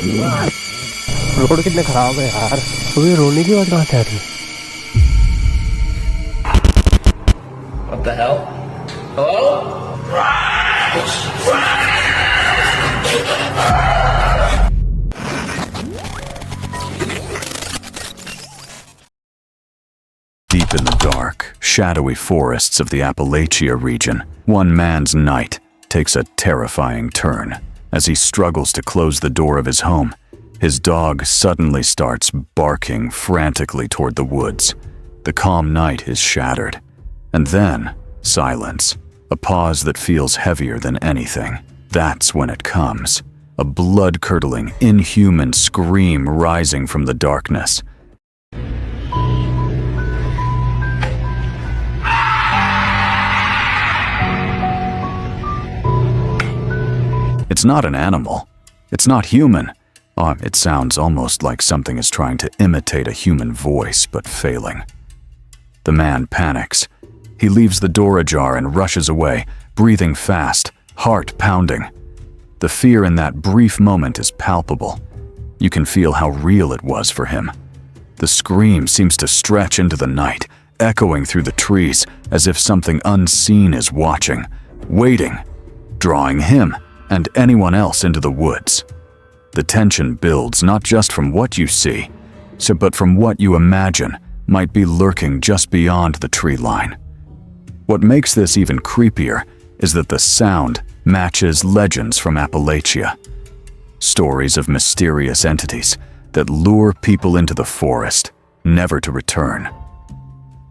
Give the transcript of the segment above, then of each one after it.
Road कितने खराब है यार। तो ये रोने की आवाज कहाँ से आ रही है? What the hell? Hello? Deep in the dark, shadowy forests of the Appalachian region, one man's night takes a terrifying turn. As he struggles to close the door of his home, his dog suddenly starts barking frantically toward the woods. The calm night is shattered. And then, silence. A pause that feels heavier than anything. That's when it comes. A blood-curdling, inhuman scream rising from the darkness. It's not an animal. It's not human. It sounds almost like something is trying to imitate a human voice, but failing. The man panics. He leaves the door ajar and rushes away, breathing fast, heart pounding. The fear in that brief moment is palpable. You can feel how real it was for him. The scream seems to stretch into the night, echoing through the trees as if something unseen is watching, waiting, drawing him and anyone else into the woods. The tension builds not just from what you see, but from what you imagine might be lurking just beyond the tree line. What makes this even creepier is that the sound matches legends from Appalachia. Stories of mysterious entities that lure people into the forest, never to return.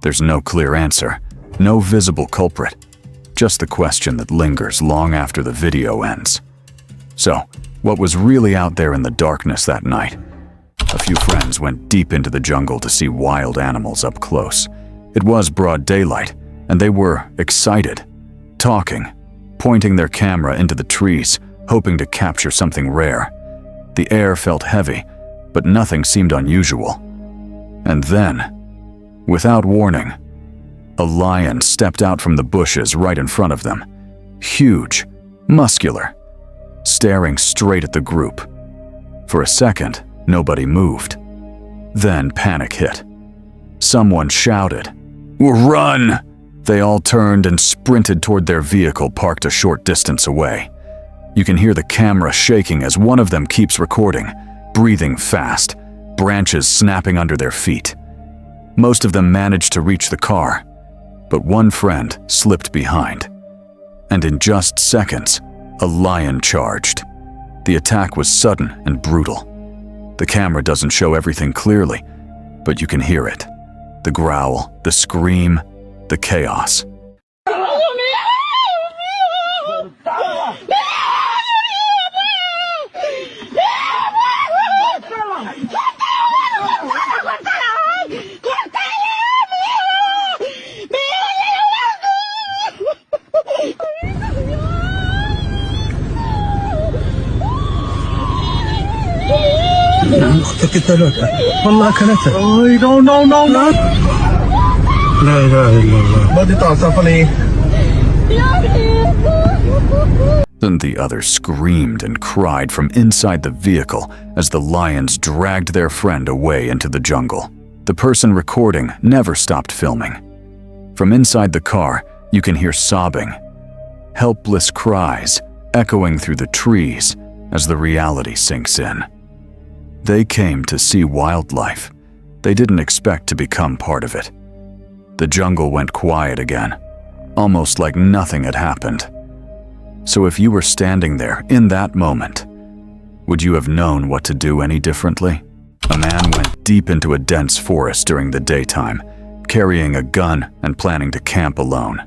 There's no clear answer, no visible culprit, just the question that lingers long after the video ends. So, what was really out there in the darkness that night? A few friends went deep into the jungle to see wild animals up close. It was broad daylight, and they were excited, talking, pointing their camera into the trees, hoping to capture something rare. The air felt heavy, but nothing seemed unusual. And then, without warning, a lion stepped out from the bushes right in front of them. Huge, muscular, staring straight at the group. For a second, nobody moved. Then panic hit. Someone shouted, "Run!" They all turned and sprinted toward their vehicle parked a short distance away. You can hear the camera shaking as one of them keeps recording, breathing fast, branches snapping under their feet. Most of them managed to reach the car, but one friend slipped behind. And in just seconds, a lion charged. The attack was sudden and brutal. The camera doesn't show everything clearly, but you can hear it. The growl, the scream, the chaos. أختك الثلاثة والله أكلتها. No, no, no, no. لا إله إلا الله. بدي تعصفني. Then the others screamed and cried from inside the vehicle as the lions dragged their friend away into the jungle. The person recording never stopped filming. From inside the car, you can hear sobbing, helpless cries echoing through the trees as the reality sinks in. They came to see wildlife. They didn't expect to become part of it. The jungle went quiet again, almost like nothing had happened. So if you were standing there in that moment, would you have known what to do any differently? A man went deep into a dense forest during the daytime, carrying a gun and planning to camp alone.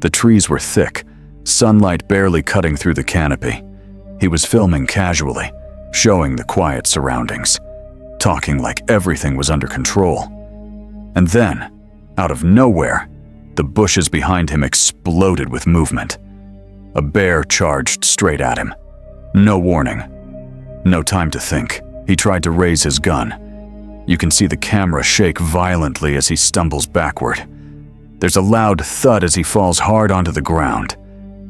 The trees were thick, sunlight barely cutting through the canopy. He was filming casually, showing the quiet surroundings, talking like everything was under control. And then, out of nowhere, the bushes behind him exploded with movement. A bear charged straight at him. No warning. No time to think. He tried to raise his gun. You can see the camera shake violently as he stumbles backward. There's a loud thud as he falls hard onto the ground.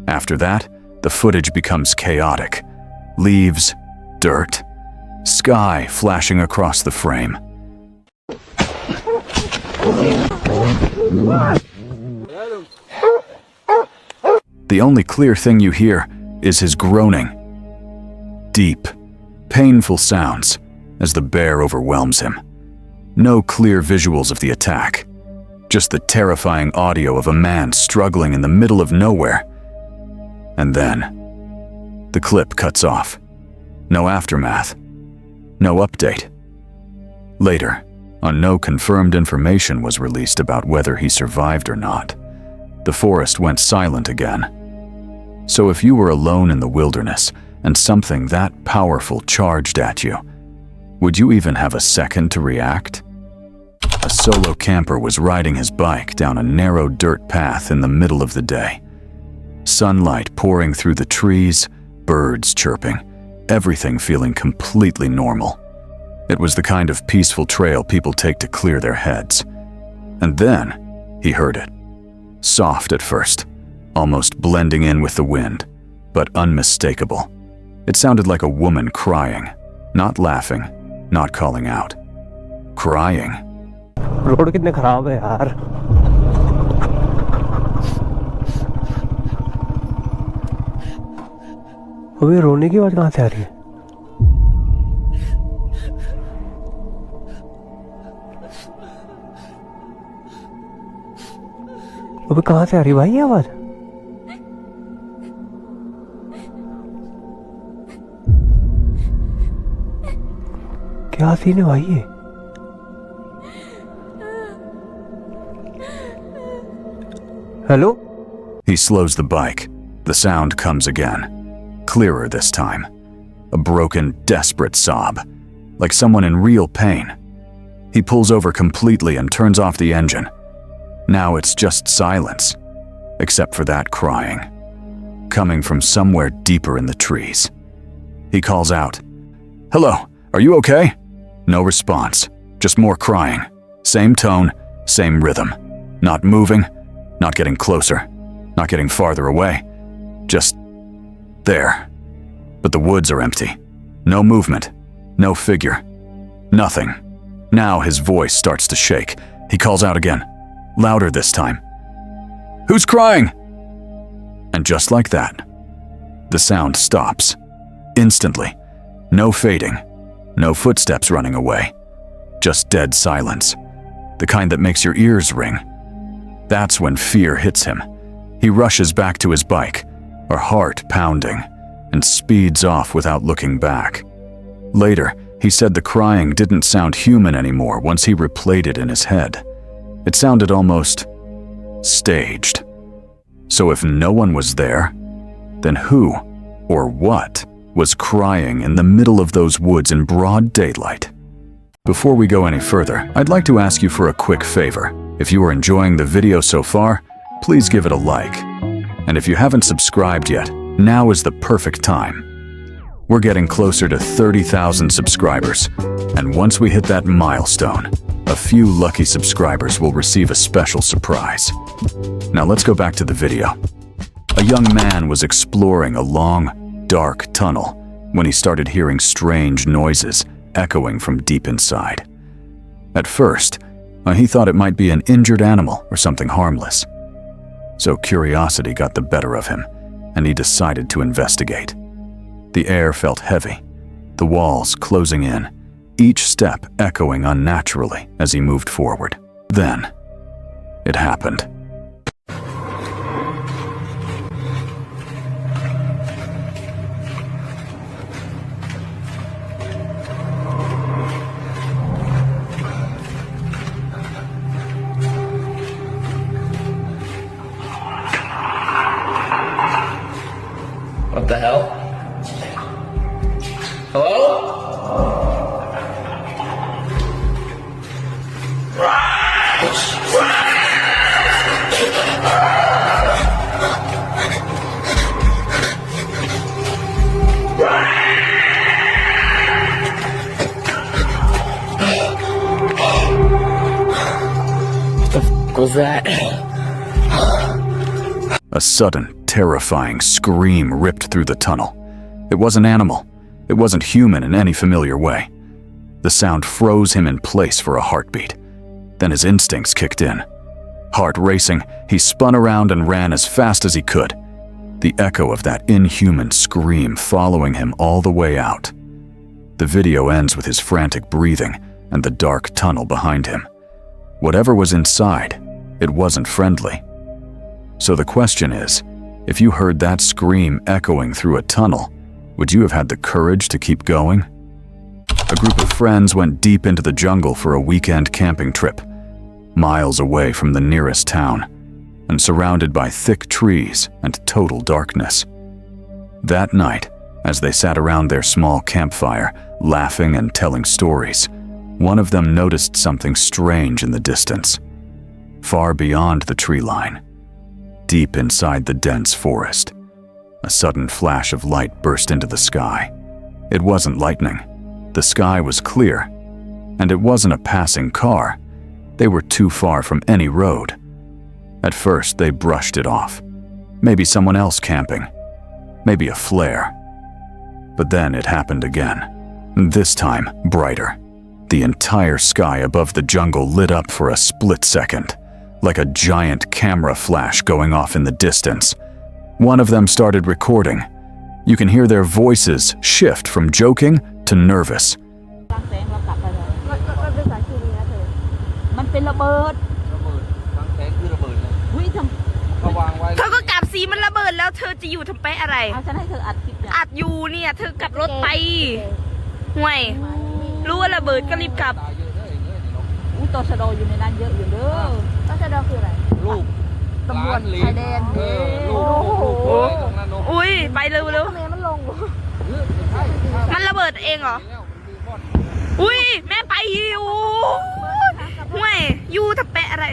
After that, the footage becomes chaotic. Leaves, dirt, sky flashing across the frame. The only clear thing you hear is his groaning. Deep, painful sounds as the bear overwhelms him. No clear visuals of the attack, just the terrifying audio of a man struggling in the middle of nowhere. And then, the clip cuts off. No aftermath, no update. Later, no confirmed information was released about whether he survived or not. The forest went silent again. So if you were alone in the wilderness and something that powerful charged at you, would you even have a second to react? A solo camper was riding his bike down a narrow dirt path in the middle of the day. Sunlight pouring through the trees, birds chirping, everything feeling completely normal. It was the kind of peaceful trail people take to clear their heads. And then he heard it. Soft at first, almost blending in with the wind, but unmistakable. It sounded like a woman crying, not laughing, not calling out. Crying. Road कितने खराब है यार। अबे रोने की आवाज कहाँ से आ रही है? अबे कहाँ से आ रही है भाई ये आवाज? क्या सीन है भाई ये? Hello? He slows the bike. The sound comes again. Clearer this time. A broken, desperate sob. Like someone in real pain. He pulls over completely and turns off the engine. Now it's just silence. Except for that crying. Coming from somewhere deeper in the trees. He calls out. "Hello, are you okay?" No response. Just more crying. Same tone, same rhythm. Not moving. Not getting closer, not getting farther away, just there. But the woods are empty. No movement, no figure, nothing. Now his voice starts to shake. He calls out again, louder this time. "Who's crying?" And just like that, the sound stops. Instantly. No fading, no footsteps running away. Just dead silence. The kind that makes your ears ring. That's when fear hits him. He rushes back to his bike, her heart pounding, and speeds off without looking back. Later, he said the crying didn't sound human anymore once he replayed it in his head. It sounded almost staged. So if no one was there, then who or what was crying in the middle of those woods in broad daylight? Before we go any further, I'd like to ask you for a quick favor. If you are enjoying the video so far, please give it a like. And if you haven't subscribed yet, now is the perfect time. We're getting closer to 30,000 subscribers, and once we hit that milestone, a few lucky subscribers will receive a special surprise. Now let's go back to the video. A young man was exploring a long, dark tunnel when he started hearing strange noises echoing from deep inside. At first, he thought it might be an injured animal or something harmless. So curiosity got the better of him, and he decided to investigate. The air felt heavy, the walls closing in, each step echoing unnaturally as he moved forward. Then, it happened. What the hell? Hello? What was that? A sudden, terrifying scream ripped through the tunnel. It was an animal. It wasn't human in any familiar way. The sound froze him in place for a heartbeat. Then his instincts kicked in. Heart racing, he spun around and ran as fast as he could, the echo of that inhuman scream following him all the way out. The video ends with his frantic breathing and the dark tunnel behind him. Whatever was inside, it wasn't friendly. So the question is, if you heard that scream echoing through a tunnel, would you have had the courage to keep going? A group of friends went deep into the jungle for a weekend camping trip, miles away from the nearest town, and surrounded by thick trees and total darkness. That night, as they sat around their small campfire, laughing and telling stories, one of them noticed something strange in the distance. Far beyond the tree line, deep inside the dense forest, a sudden flash of light burst into the sky. It wasn't lightning. The sky was clear, and it wasn't a passing car. They were too far from any road. At first, they brushed it off. Maybe someone else camping. Maybe a flare. But then it happened again. This time, brighter. The entire sky above the jungle lit up for a split second, like a giant camera flash going off in the distance. One of them started recording. You can hear their voices shift from joking to nervous. เธอก็กลับสีมันระเบิดแล้วเธอจะอยู่ทำไปอะไรอัดอยู่เนี่ยเธอกลับรถไปห่วยรู้ว่าระเบิดก็รีบกลับตัวชะโดอยู่ในนั้นเยอะอยู่เด้อตัวชะโดคืออะไรลูกตำรวจชายแดนอุ้ยไปเร็วมันลงมันระเบิดเองเหรออุ้ยแม่ไปอยู่ห่วยอยู่ทำไปอะไร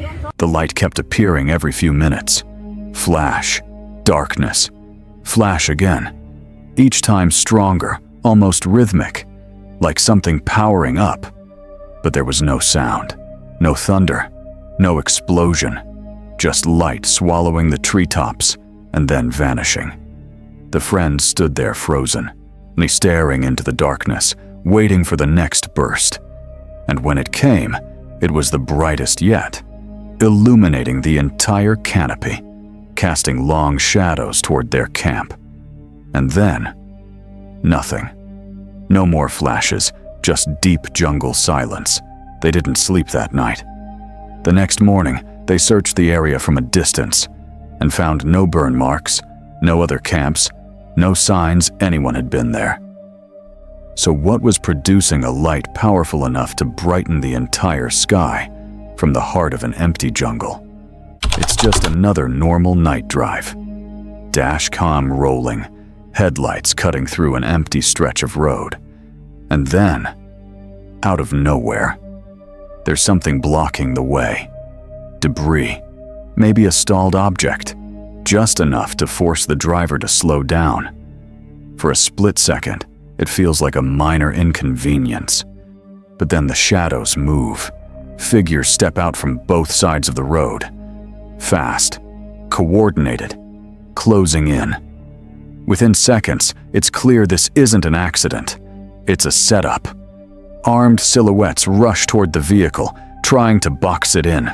The light kept appearing every few minutes. Flash, darkness, flash again. Each time stronger, almost rhythmic, like something powering up. But there was no sound, no thunder, no explosion, just light swallowing the treetops and then vanishing. The friends stood there frozen, staring into the darkness, waiting for the next burst. And when it came, it was the brightest yet, illuminating the entire canopy, casting long shadows toward their camp. And then, nothing. No more flashes, just deep jungle silence. They didn't sleep that night. The next morning, they searched the area from a distance and found no burn marks, no other camps, no signs anyone had been there. So what was producing a light powerful enough to brighten the entire sky from the heart of an empty jungle? It's just another normal night drive. Dash cam rolling, headlights cutting through an empty stretch of road. And then, out of nowhere, there's something blocking the way. Debris, maybe a stalled object, just enough to force the driver to slow down. For a split second, it feels like a minor inconvenience. But then the shadows move. Figures step out from both sides of the road. Fast, coordinated, closing in. Within seconds, it's clear this isn't an accident. It's a setup. Armed silhouettes rush toward the vehicle, trying to box it in.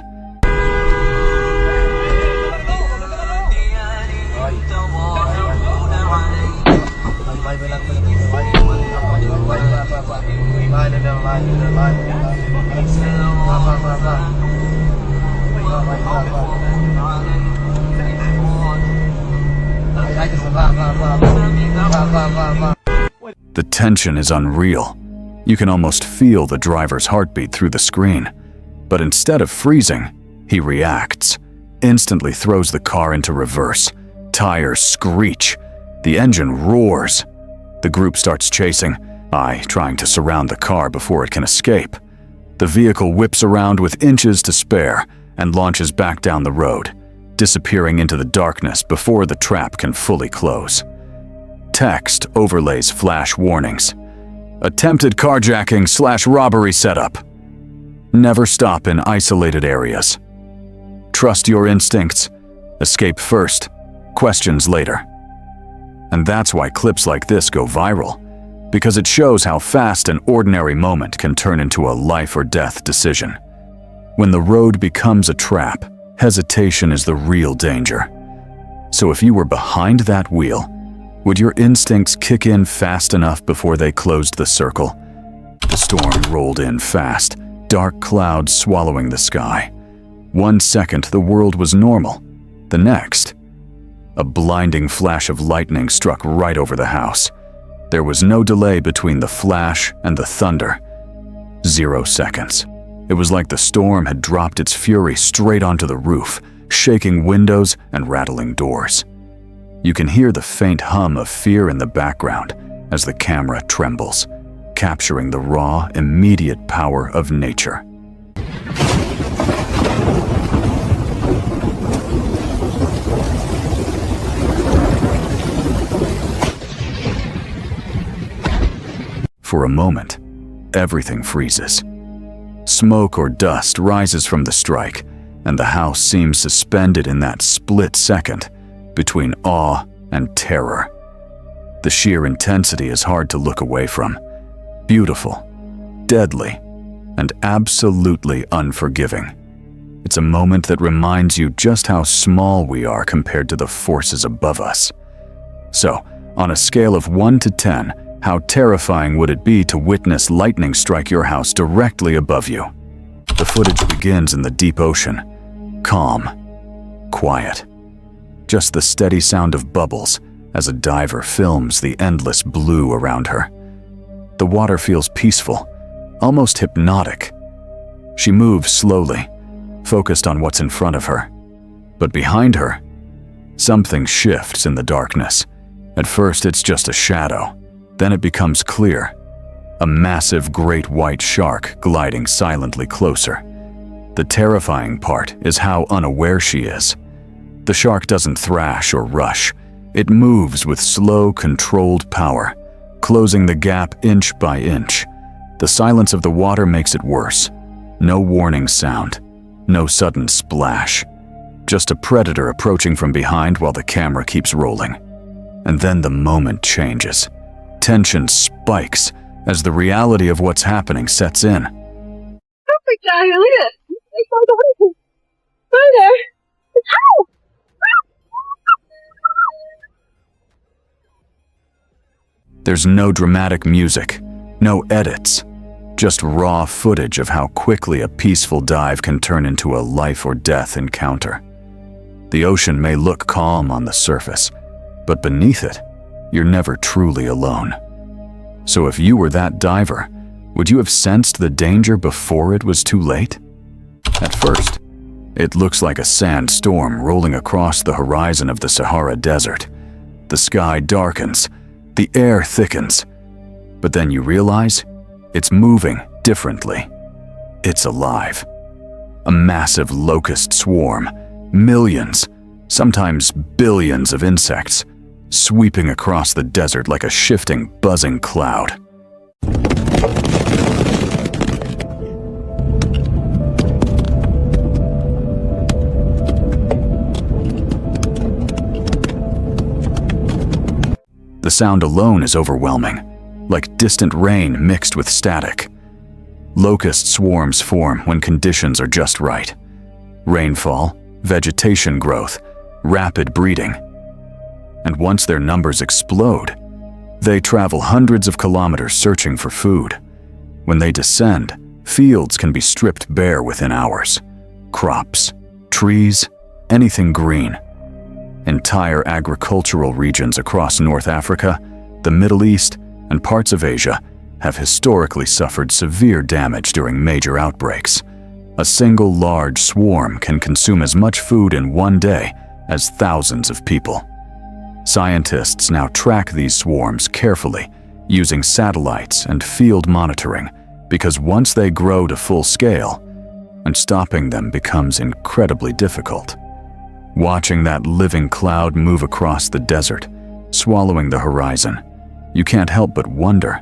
The tension is unreal. You can almost feel the driver's heartbeat through the screen. But instead of freezing, he reacts, instantly throws the car into reverse. Tires screech. The engine roars. The group starts chasing, trying to surround the car before it can escape. The vehicle whips around with inches to spare and launches back down the road, disappearing into the darkness before the trap can fully close. Text overlays flash warnings. Attempted carjacking/robbery setup. Never stop in isolated areas. Trust your instincts. Escape first, questions later. And that's why clips like this go viral. because it shows how fast an ordinary moment can turn into a life or death decision. When the road becomes a trap, hesitation is the real danger. So if you were behind that wheel, would your instincts kick in fast enough before they closed the circle? The storm rolled in fast, dark clouds swallowing the sky. 1 second, the world was normal. The next, a blinding flash of lightning struck right over the house. There was no delay between the flash and the thunder. 0 seconds. It was like the storm had dropped its fury straight onto the roof, shaking windows and rattling doors. You can hear the faint hum of fear in the background as the camera trembles, capturing the raw, immediate power of nature. For a moment, everything freezes. Smoke or dust rises from the strike, and the house seems suspended in that split second between awe and terror. The sheer intensity is hard to look away from. Beautiful, deadly, and absolutely unforgiving. It's a moment that reminds you just how small we are compared to the forces above us. So, on a scale of 1 to 10, how terrifying would it be to witness lightning strike your house directly above you? The footage begins in the deep ocean. Calm. Quiet. Just the steady sound of bubbles as a diver films the endless blue around her. The water feels peaceful, almost hypnotic. She moves slowly, focused on what's in front of her. But behind her, something shifts in the darkness. At first, it's just a shadow. Then it becomes clear. A massive great white shark gliding silently closer. The terrifying part is how unaware she is. The shark doesn't thrash or rush. It moves with slow, controlled power, closing the gap inch by inch. The silence of the water makes it worse. No warning sound, no sudden splash. Just a predator approaching from behind while the camera keeps rolling. And then the moment changes. Tension spikes as the reality of what's happening sets in. Perfect guy, look at it. Right there. Ow! There's no dramatic music, no edits, just raw footage of how quickly a peaceful dive can turn into a life or death encounter. The ocean may look calm on the surface, but beneath it, you're never truly alone. So if you were that diver, would you have sensed the danger before it was too late? At first, it looks like a sandstorm rolling across the horizon of the Sahara Desert. The sky darkens, the air thickens, but then you realize it's moving differently. It's alive. A massive locust swarm, millions, sometimes billions of insects, sweeping across the desert like a shifting, buzzing cloud. The sound alone is overwhelming, like distant rain mixed with static. Locust swarms form when conditions are just right. Rainfall, vegetation growth, rapid breeding. And once their numbers explode, they travel hundreds of kilometers searching for food. When they descend, fields can be stripped bare within hours. Crops, trees, anything green. Entire agricultural regions across North Africa, the Middle East, and parts of Asia have historically suffered severe damage during major outbreaks. A single large swarm can consume as much food in one day as thousands of people. Scientists now track these swarms carefully using satellites and field monitoring because once they grow to full scale, and stopping them becomes incredibly difficult. Watching that living cloud move across the desert, swallowing the horizon, you can't help but wonder,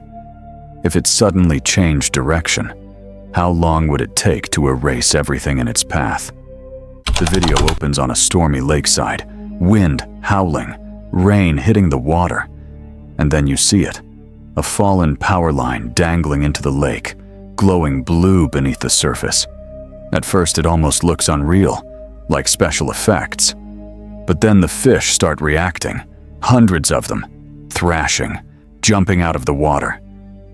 if it suddenly changed direction, how long would it take to erase everything in its path? The video opens on a stormy lakeside, wind howling, rain hitting the water, and then you see it, a fallen power line dangling into the lake, glowing blue beneath the surface. At first it almost looks unreal, like special effects. But then the fish start reacting, hundreds of them, thrashing, jumping out of the water,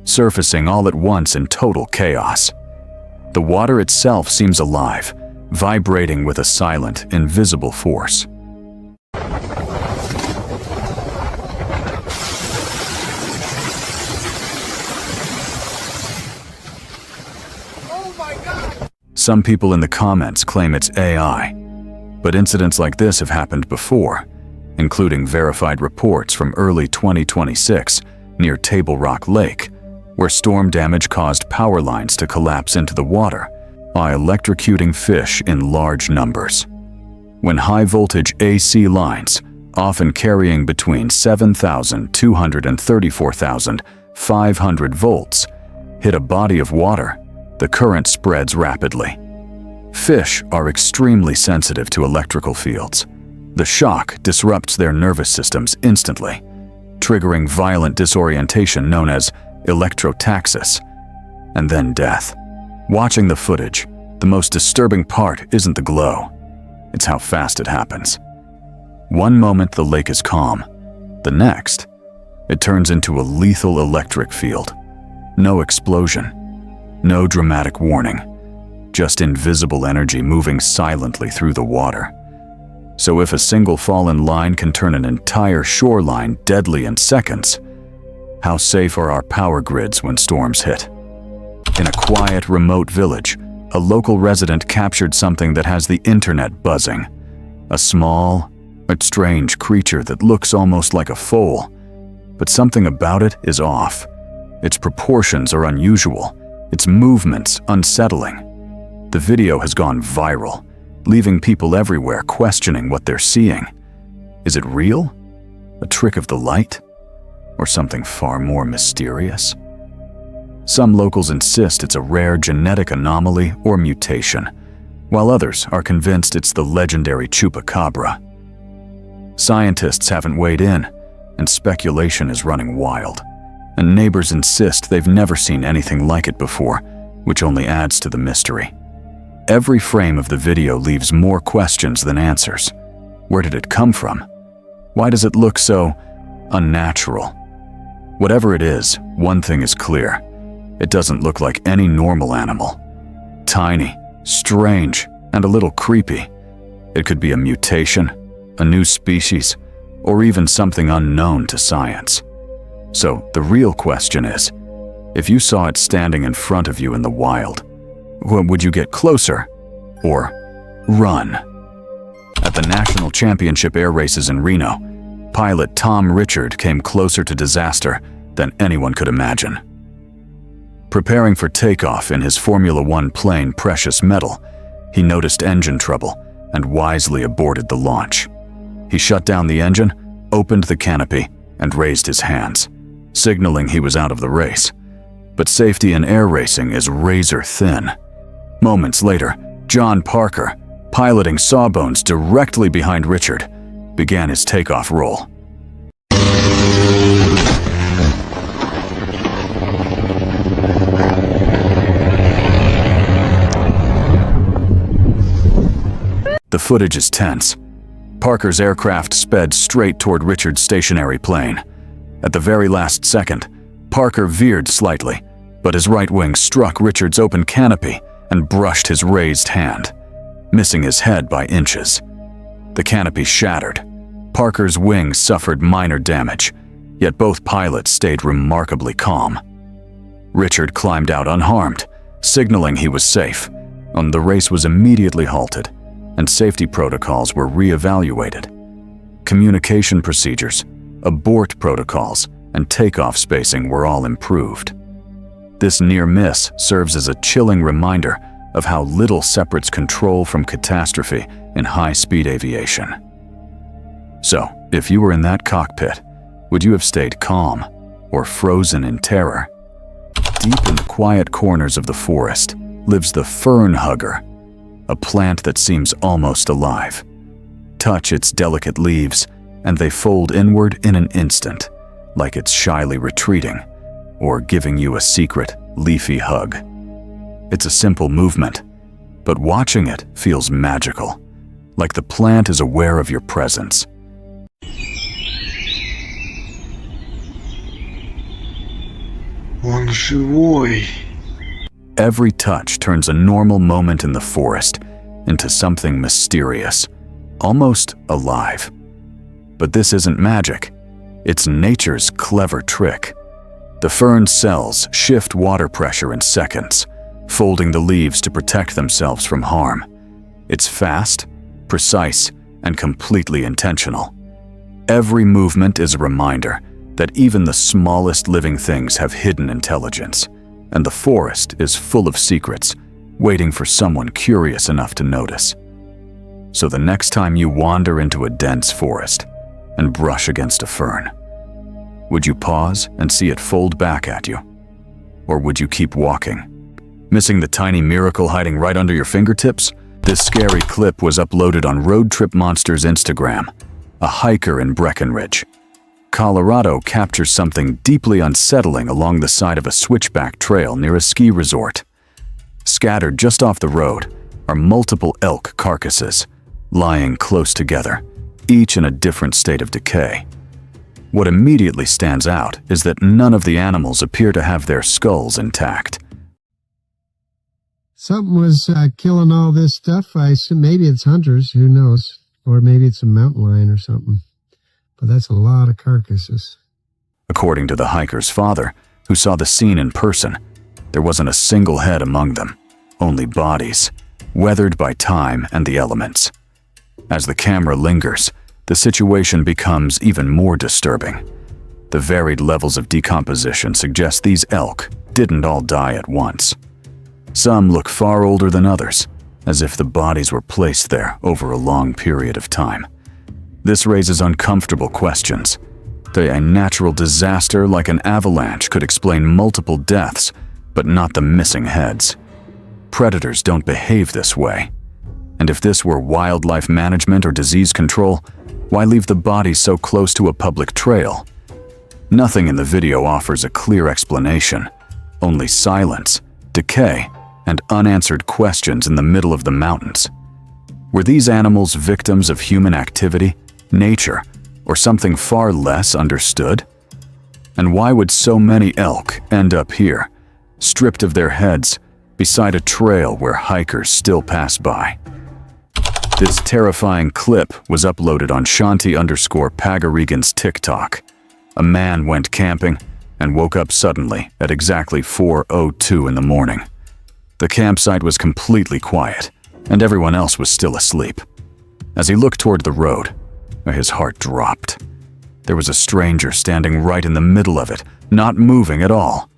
surfacing all at once in total chaos. The water itself seems alive, vibrating with a silent, invisible force. Some people in the comments claim it's AI, but incidents like this have happened before, including verified reports from early 2026 near Table Rock Lake, where storm damage caused power lines to collapse into the water by electrocuting fish in large numbers. When high-voltage AC lines, often carrying between 7,200 and 34,500 volts, hit a body of water, the current spreads rapidly. Fish are extremely sensitive to electrical fields. The shock disrupts their nervous systems instantly, triggering violent disorientation known as electrotaxis, and then death. Watching the footage, the most disturbing part isn't the glow, it's how fast it happens. One moment the lake is calm, the next, it turns into a lethal electric field. No explosion, no dramatic warning, just invisible energy moving silently through the water. So if a single fallen line can turn an entire shoreline deadly in seconds, how safe are our power grids when storms hit? In a quiet, remote village, a local resident captured something that has the internet buzzing. A small, but strange creature that looks almost like a foal, but something about it is off. Its proportions are unusual, its movements unsettling. The video has gone viral, leaving people everywhere questioning what they're seeing. Is it real? A trick of the light? Or something far more mysterious? Some locals insist it's a rare genetic anomaly or mutation, while others are convinced it's the legendary chupacabra. Scientists haven't weighed in, and speculation is running wild. And neighbors insist they've never seen anything like it before, which only adds to the mystery. Every frame of the video leaves more questions than answers. Where did it come from? Why does it look so unnatural? Whatever it is, one thing is clear. It doesn't look like any normal animal. Tiny, strange, and a little creepy. It could be a mutation, a new species, or even something unknown to science. So the real question is, if you saw it standing in front of you in the wild, would you get closer or run? At the National Championship air races in Reno, pilot Tom Richard came closer to disaster than anyone could imagine. Preparing for takeoff in his Formula One plane Precious Metal, he noticed engine trouble and wisely aborted the launch. He shut down the engine, opened the canopy, and raised his hands, signaling he was out of the race. But safety in air racing is razor thin. Moments later, John Parker, piloting Sawbones directly behind Richard, began his takeoff roll. The footage is tense. Parker's aircraft sped straight toward Richard's stationary plane. At the very last second, Parker veered slightly, but his right wing struck Richard's open canopy and brushed his raised hand, missing his head by inches. The canopy shattered. Parker's wing suffered minor damage, yet both pilots stayed remarkably calm. Richard climbed out unharmed, signaling he was safe, and the race was immediately halted, and safety protocols were re-evaluated. Communication procedures, abort protocols, and takeoff spacing were all improved. This near miss serves as a chilling reminder of how little separates control from catastrophe in high-speed aviation. So, if you were in that cockpit, would you have stayed calm or frozen in terror? Deep in the quiet corners of the forest lives the fern hugger, a plant that seems almost alive. Touch its delicate leaves, and they fold inward in an instant, like it's shyly retreating, or giving you a secret, leafy hug. It's a simple movement, but watching it feels magical, like the plant is aware of your presence. Every touch turns a normal moment in the forest into something mysterious, almost alive. But this isn't magic. It's nature's clever trick. The fern cells shift water pressure in seconds, folding the leaves to protect themselves from harm. It's fast, precise, and completely intentional. Every movement is a reminder that even the smallest living things have hidden intelligence, and the forest is full of secrets, waiting for someone curious enough to notice. So the next time you wander into a dense forest and brush against a fern, would you pause and see it fold back at you? Or would you keep walking? Missing the tiny miracle hiding right under your fingertips? This scary clip was uploaded on Road Trip Monster's Instagram. A hiker in Breckenridge, Colorado captures something deeply unsettling along the side of a switchback trail near a ski resort. Scattered just off the road are multiple elk carcasses, lying close together, each in a different state of decay. What immediately stands out is that none of the animals appear to have their skulls intact. Something was killing all this stuff. I assume maybe it's hunters, who knows? Or maybe it's a mountain lion or something. But that's a lot of carcasses. According to the hiker's father, who saw the scene in person, there wasn't a single head among them, only bodies, weathered by time and the elements. As the camera lingers, the situation becomes even more disturbing. The varied levels of decomposition suggest these elk didn't all die at once. Some look far older than others, as if the bodies were placed there over a long period of time. This raises uncomfortable questions. A natural disaster like an avalanche could explain multiple deaths, but not the missing heads. Predators don't behave this way. And if this were wildlife management or disease control, why leave the bodies so close to a public trail? Nothing in the video offers a clear explanation, only silence, decay, and unanswered questions in the middle of the mountains. Were these animals victims of human activity, nature, or something far less understood? And why would so many elk end up here, stripped of their heads, beside a trail where hikers still pass by? This terrifying clip was uploaded on Shanti_Pagaregan's TikTok. A man went camping and woke up suddenly at exactly 4:02 in the morning. The campsite was completely quiet, and everyone else was still asleep. As he looked toward the road, his heart dropped. There was a stranger standing right in the middle of it, not moving at all.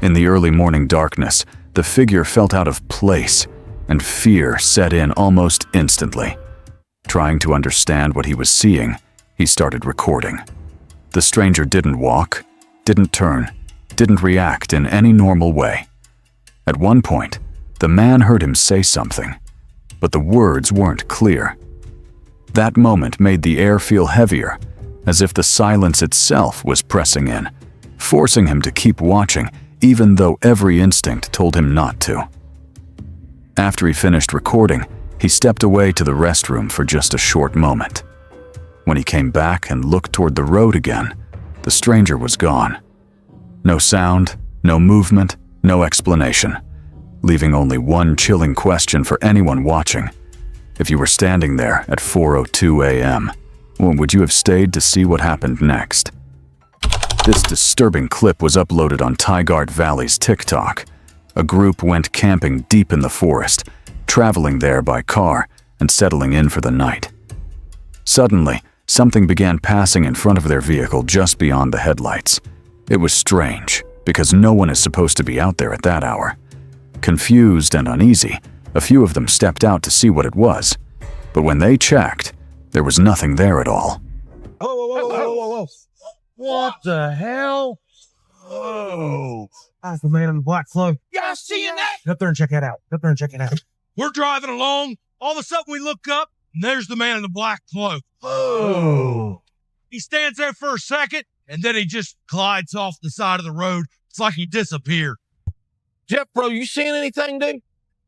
In the early morning darkness, the figure felt out of place, and fear set in almost instantly. Trying to understand what he was seeing, he started recording. The stranger didn't walk, didn't turn, didn't react in any normal way. At one point, the man heard him say something, but the words weren't clear. That moment made the air feel heavier, as if the silence itself was pressing in, forcing him to keep watching, even though every instinct told him not to. After he finished recording, he stepped away to the restroom for just a short moment. When he came back and looked toward the road again, the stranger was gone. No sound, no movement, no explanation, leaving only one chilling question for anyone watching. If you were standing there at 4:02 a.m., would you have stayed to see what happened next? This disturbing clip was uploaded on Tigard Valley's TikTok. A group went camping deep in the forest, traveling there by car and settling in for the night. Suddenly, something began passing in front of their vehicle just beyond the headlights. It was strange, because no one is supposed to be out there at that hour. Confused and uneasy, a few of them stepped out to see what it was. But when they checked, there was nothing there at all. Whoa. What the hell? Whoa. That's the man in the black cloak. Y'all seeing that? Get up there and check that out. We're driving along. All of a sudden we look up, and there's the man in the black cloak. Whoa. He stands there for a second, and then he just glides off the side of the road. It's like he disappeared. Jeff, bro, you seeing anything, dude?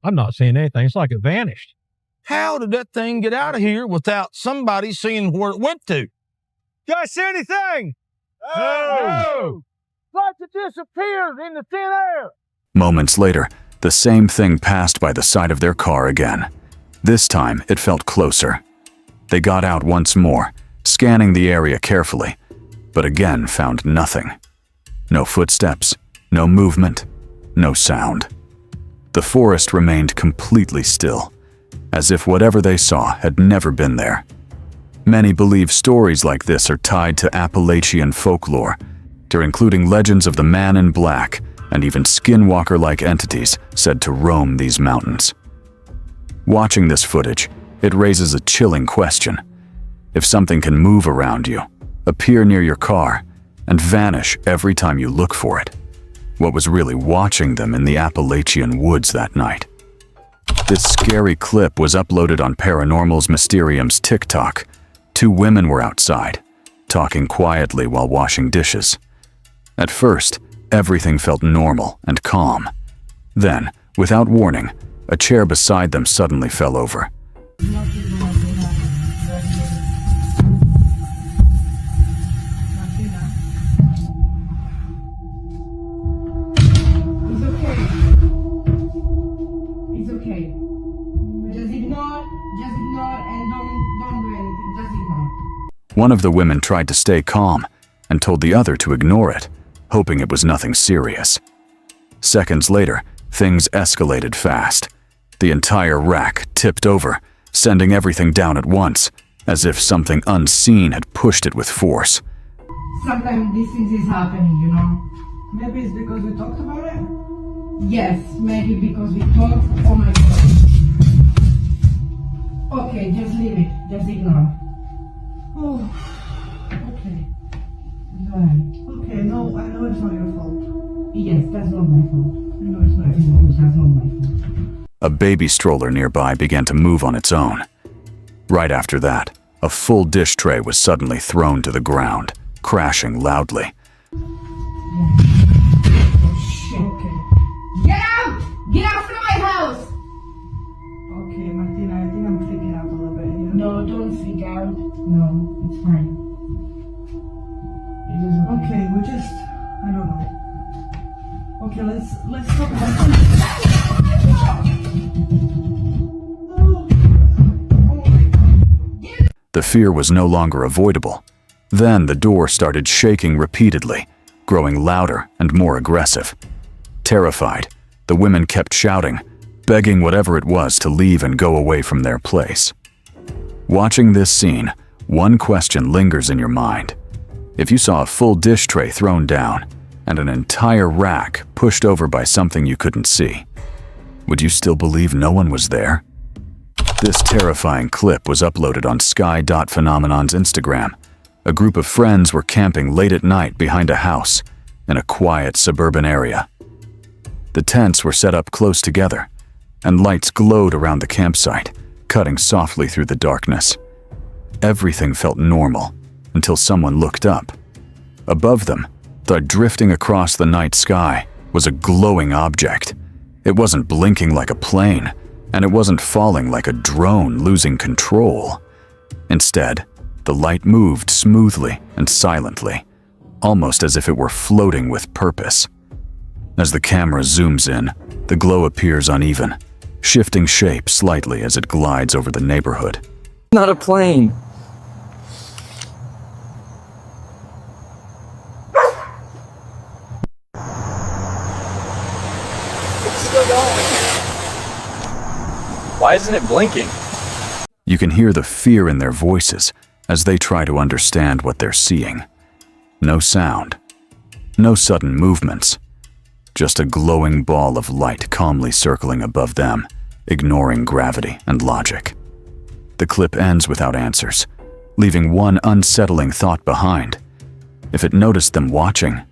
I'm not seeing anything. It's like it vanished. How did that thing get out of here without somebody seeing where it went to? Guys, see anything? No! Like it disappeared in the thin air. Moments later, the same thing passed by the side of their car again. This time, it felt closer. They got out once more, scanning the area carefully, but again found nothing. No footsteps, no movement, no sound. The forest remained completely still, as if whatever they saw had never been there. Many believe stories like this are tied to Appalachian folklore, including legends of the man in black and even skinwalker-like entities said to roam these mountains. Watching this footage, it raises a chilling question. If something can move around you, appear near your car, and vanish every time you look for it, what was really watching them in the Appalachian woods that night? This scary clip was uploaded on Paranormal's Mysterium's TikTok. 2 women were outside, talking quietly while washing dishes. At first, everything felt normal and calm. Then, without warning, a chair beside them suddenly fell over. It's okay. Just ignore and don't do anything. Just ignore. One of the women tried to stay calm and told the other to ignore it, hoping it was nothing serious. Seconds later, things escalated fast. The entire rack tipped over, sending everything down at once, as if something unseen had pushed it with force. Sometimes these things is happening, you know. Maybe it's because we talked about it? Yes, maybe because we talked. Oh my god. Okay, just leave it. Just ignore. Oh, okay. Right. Okay, no, I know it's not your fault. Yes, that's not my fault. I know it's not That's your fault. not my fault. A baby stroller nearby began to move on its own. Right after that, a full dish tray was suddenly thrown to the ground, crashing loudly. Oh shit. Okay. Get out! Get out from my house! Okay, Martina, I think I'm freaking out a little bit here. No, don't freak out. No, it's fine. It is okay. Okay, we just, I don't know. Okay, let's talk about The fear was no longer avoidable. Then the door started shaking repeatedly, growing louder and more aggressive. Terrified, the women kept shouting, begging whatever it was to leave and go away from their place. Watching this scene, one question lingers in your mind. If you saw a full dish tray thrown down and an entire rack pushed over by something you couldn't see, would you still believe no one was there? This terrifying clip was uploaded on Sky.Phenomenon's Instagram. A group of friends were camping late at night behind a house in a quiet suburban area. The tents were set up close together, and lights glowed around the campsite, cutting softly through the darkness. Everything felt normal until someone looked up. Above them, drifting across the night sky, was a glowing object. It wasn't blinking like a plane, and it wasn't falling like a drone losing control. Instead, the light moved smoothly and silently, almost as if it were floating with purpose. As the camera zooms in, the glow appears uneven, shifting shape slightly as it glides over the neighborhood. Not a plane. It's still going. Why isn't it blinking? You can hear the fear in their voices as they try to understand what they're seeing. No sound, no sudden movements, just a glowing ball of light calmly circling above them, ignoring gravity and logic. The clip ends without answers, leaving one unsettling thought behind. If it noticed them watching,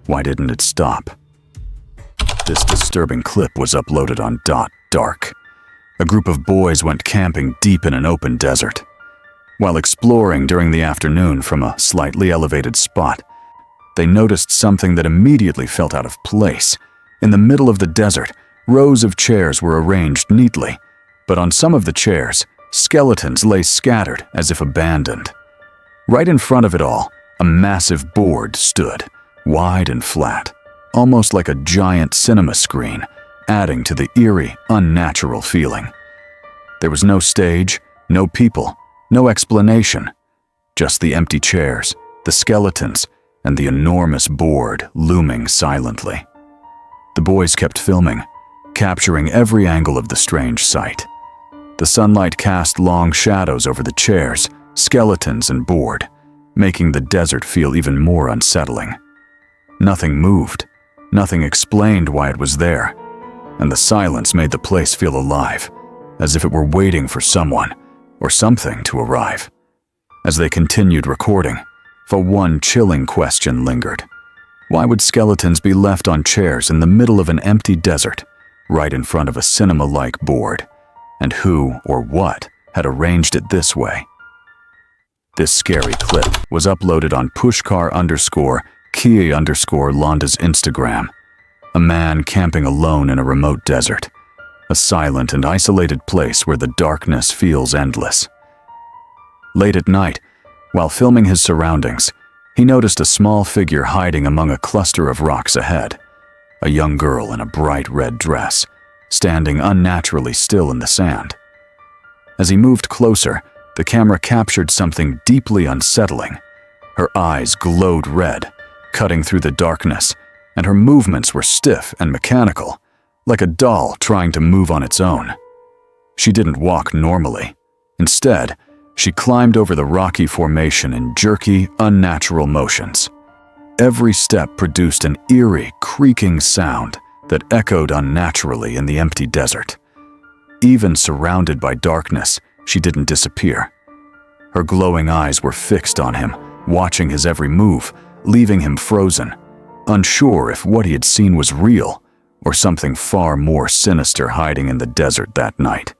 why didn't it stop? This disturbing clip was uploaded on .dark. A group of boys went camping deep in an open desert. While exploring during the afternoon from a slightly elevated spot, they noticed something that immediately felt out of place. In the middle of the desert, rows of chairs were arranged neatly, but on some of the chairs, skeletons lay scattered as if abandoned. Right in front of it all, a massive board stood, wide and flat, almost like a giant cinema screen, adding to the eerie, unnatural feeling. There was no stage, no people, no explanation, just the empty chairs, the skeletons, and the enormous board looming silently. The boys kept filming, capturing every angle of the strange sight. The sunlight cast long shadows over the chairs, skeletons, and board, making the desert feel even more unsettling. Nothing moved, nothing explained why it was there, and the silence made the place feel alive, as if it were waiting for someone or something to arrive. As they continued recording, for one chilling question lingered. Why would skeletons be left on chairs in the middle of an empty desert, right in front of a cinema-like board? And who or what had arranged it this way? This scary clip was uploaded on pushcar_Kia_Londa's Instagram. A man camping alone in a remote desert, a silent and isolated place where the darkness feels endless. Late at night, while filming his surroundings, he noticed a small figure hiding among a cluster of rocks ahead. A young girl in a bright red dress, standing unnaturally still in the sand. As he moved closer, the camera captured something deeply unsettling. Her eyes glowed red, cutting through the darkness, and her movements were stiff and mechanical, like a doll trying to move on its own. She didn't walk normally. Instead, she climbed over the rocky formation in jerky, unnatural motions. Every step produced an eerie, creaking sound that echoed unnaturally in the empty desert. Even surrounded by darkness, she didn't disappear. Her glowing eyes were fixed on him, watching his every move, leaving him frozen, unsure if what he had seen was real or something far more sinister hiding in the desert that night.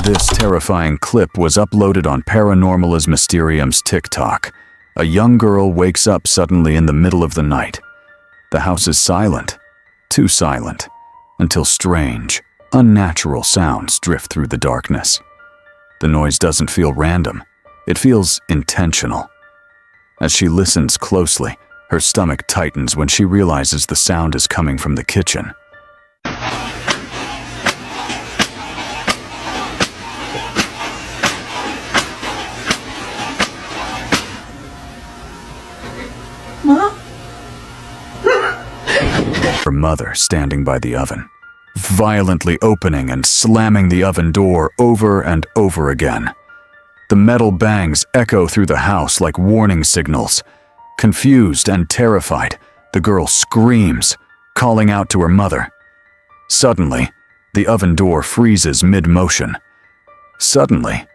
This terrifying clip was uploaded on Paranormal's Mysterium's TikTok. A young girl wakes up suddenly in the middle of the night. The house is silent, too silent, until strange, unnatural sounds drift through the darkness. The noise doesn't feel random, it feels intentional. As she listens closely, her stomach tightens when she realizes the sound is coming from the kitchen. Her mother standing by the oven, violently opening and slamming the oven door over and over again. The metal bangs echo through the house like warning signals. Confused and terrified, the girl screams, calling out to her mother. Suddenly, the oven door freezes mid-motion. Suddenly,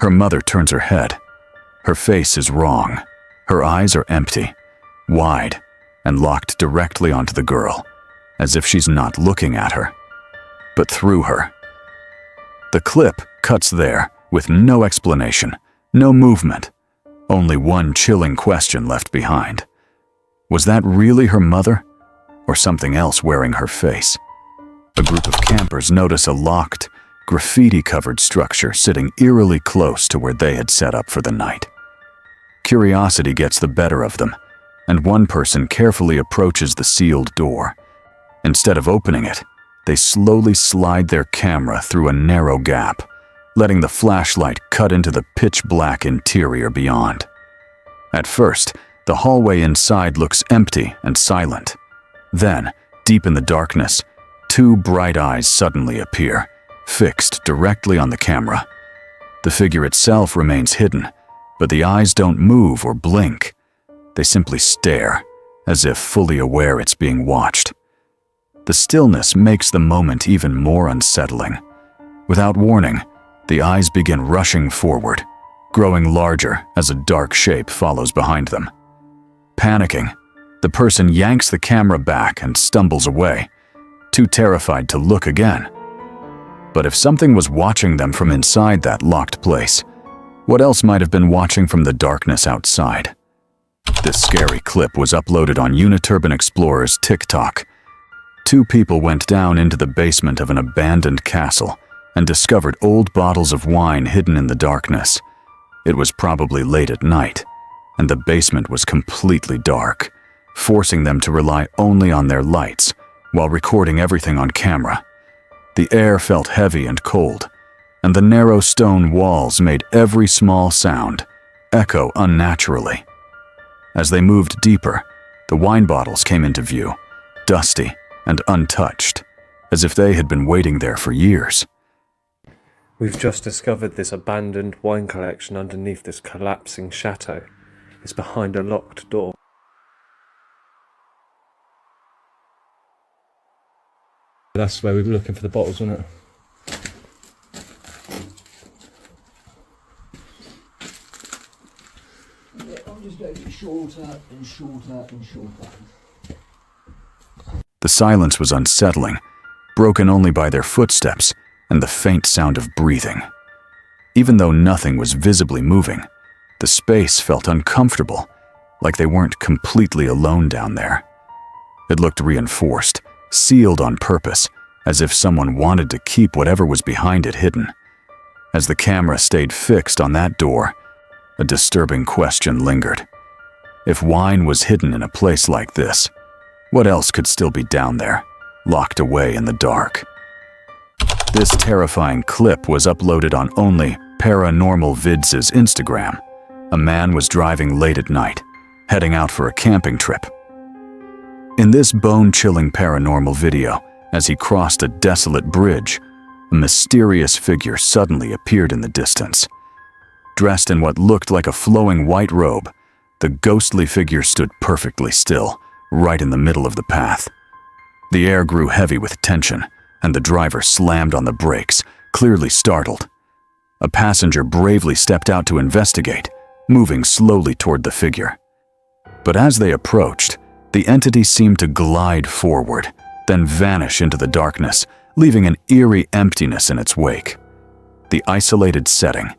her mother turns her head. Her face is wrong. Her eyes are empty, wide, and locked directly onto the girl, as if she's not looking at her, but through her. The clip cuts there, with no explanation, no movement, only one chilling question left behind. Was that really her mother, or something else wearing her face? A group of campers notice a locked, graffiti-covered structure sitting eerily close to where they had set up for the night. Curiosity gets the better of them, and one person carefully approaches the sealed door. Instead of opening it, they slowly slide their camera through a narrow gap, letting the flashlight cut into the pitch-black interior beyond. At first, the hallway inside looks empty and silent. Then, deep in the darkness, two bright eyes suddenly appear, fixed directly on the camera. The figure itself remains hidden, but the eyes don't move or blink. They simply stare, as if fully aware it's being watched. The stillness makes the moment even more unsettling. Without warning, the eyes begin rushing forward, growing larger as a dark shape follows behind them. Panicking, the person yanks the camera back and stumbles away, too terrified to look again. But if something was watching them from inside that locked place, what else might have been watching from the darkness outside? This scary clip was uploaded on Uniturban Explorer's TikTok. 2 people went down into the basement of an abandoned castle and discovered old bottles of wine hidden in the darkness. It was probably late at night, and the basement was completely dark, forcing them to rely only on their lights while recording everything on camera. The air felt heavy and cold, and the narrow stone walls made every small sound echo unnaturally. As they moved deeper, the wine bottles came into view, dusty and untouched, as if they had been waiting there for years. We've just discovered this abandoned wine collection underneath this collapsing chateau. It's behind a locked door. That's where we were looking for the bottles, wasn't it? Yeah, I'm just going shorter and shorter and shorter. The silence was unsettling, broken only by their footsteps and the faint sound of breathing. Even though nothing was visibly moving, the space felt uncomfortable, like they weren't completely alone down there. It looked reinforced, sealed on purpose, as if someone wanted to keep whatever was behind it hidden. As the camera stayed fixed on that door, a disturbing question lingered. If wine was hidden in a place like this, what else could still be down there, locked away in the dark? This terrifying clip was uploaded on only Paranormal Vids' Instagram. A man was driving late at night, heading out for a camping trip. In this bone-chilling paranormal video, as he crossed a desolate bridge, a mysterious figure suddenly appeared in the distance. Dressed in what looked like a flowing white robe, the ghostly figure stood perfectly still, right in the middle of the path. The air grew heavy with tension, and the driver slammed on the brakes, clearly startled. A passenger bravely stepped out to investigate, moving slowly toward the figure. But as they approached, the entity seemed to glide forward, then vanish into the darkness, leaving an eerie emptiness in its wake. The isolated setting,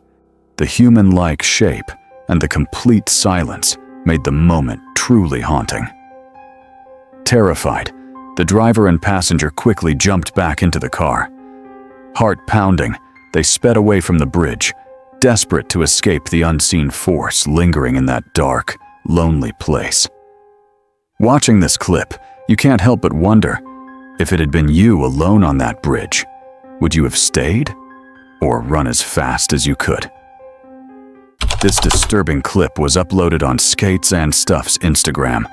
the human-like shape, and the complete silence made the moment truly haunting. Terrified, the driver and passenger quickly jumped back into the car. Heart pounding, they sped away from the bridge, desperate to escape the unseen force lingering in that dark, lonely place. Watching this clip, you can't help but wonder, if it had been you alone on that bridge, would you have stayed or run as fast as you could? This disturbing clip was uploaded on Skates and Stuff's Instagram.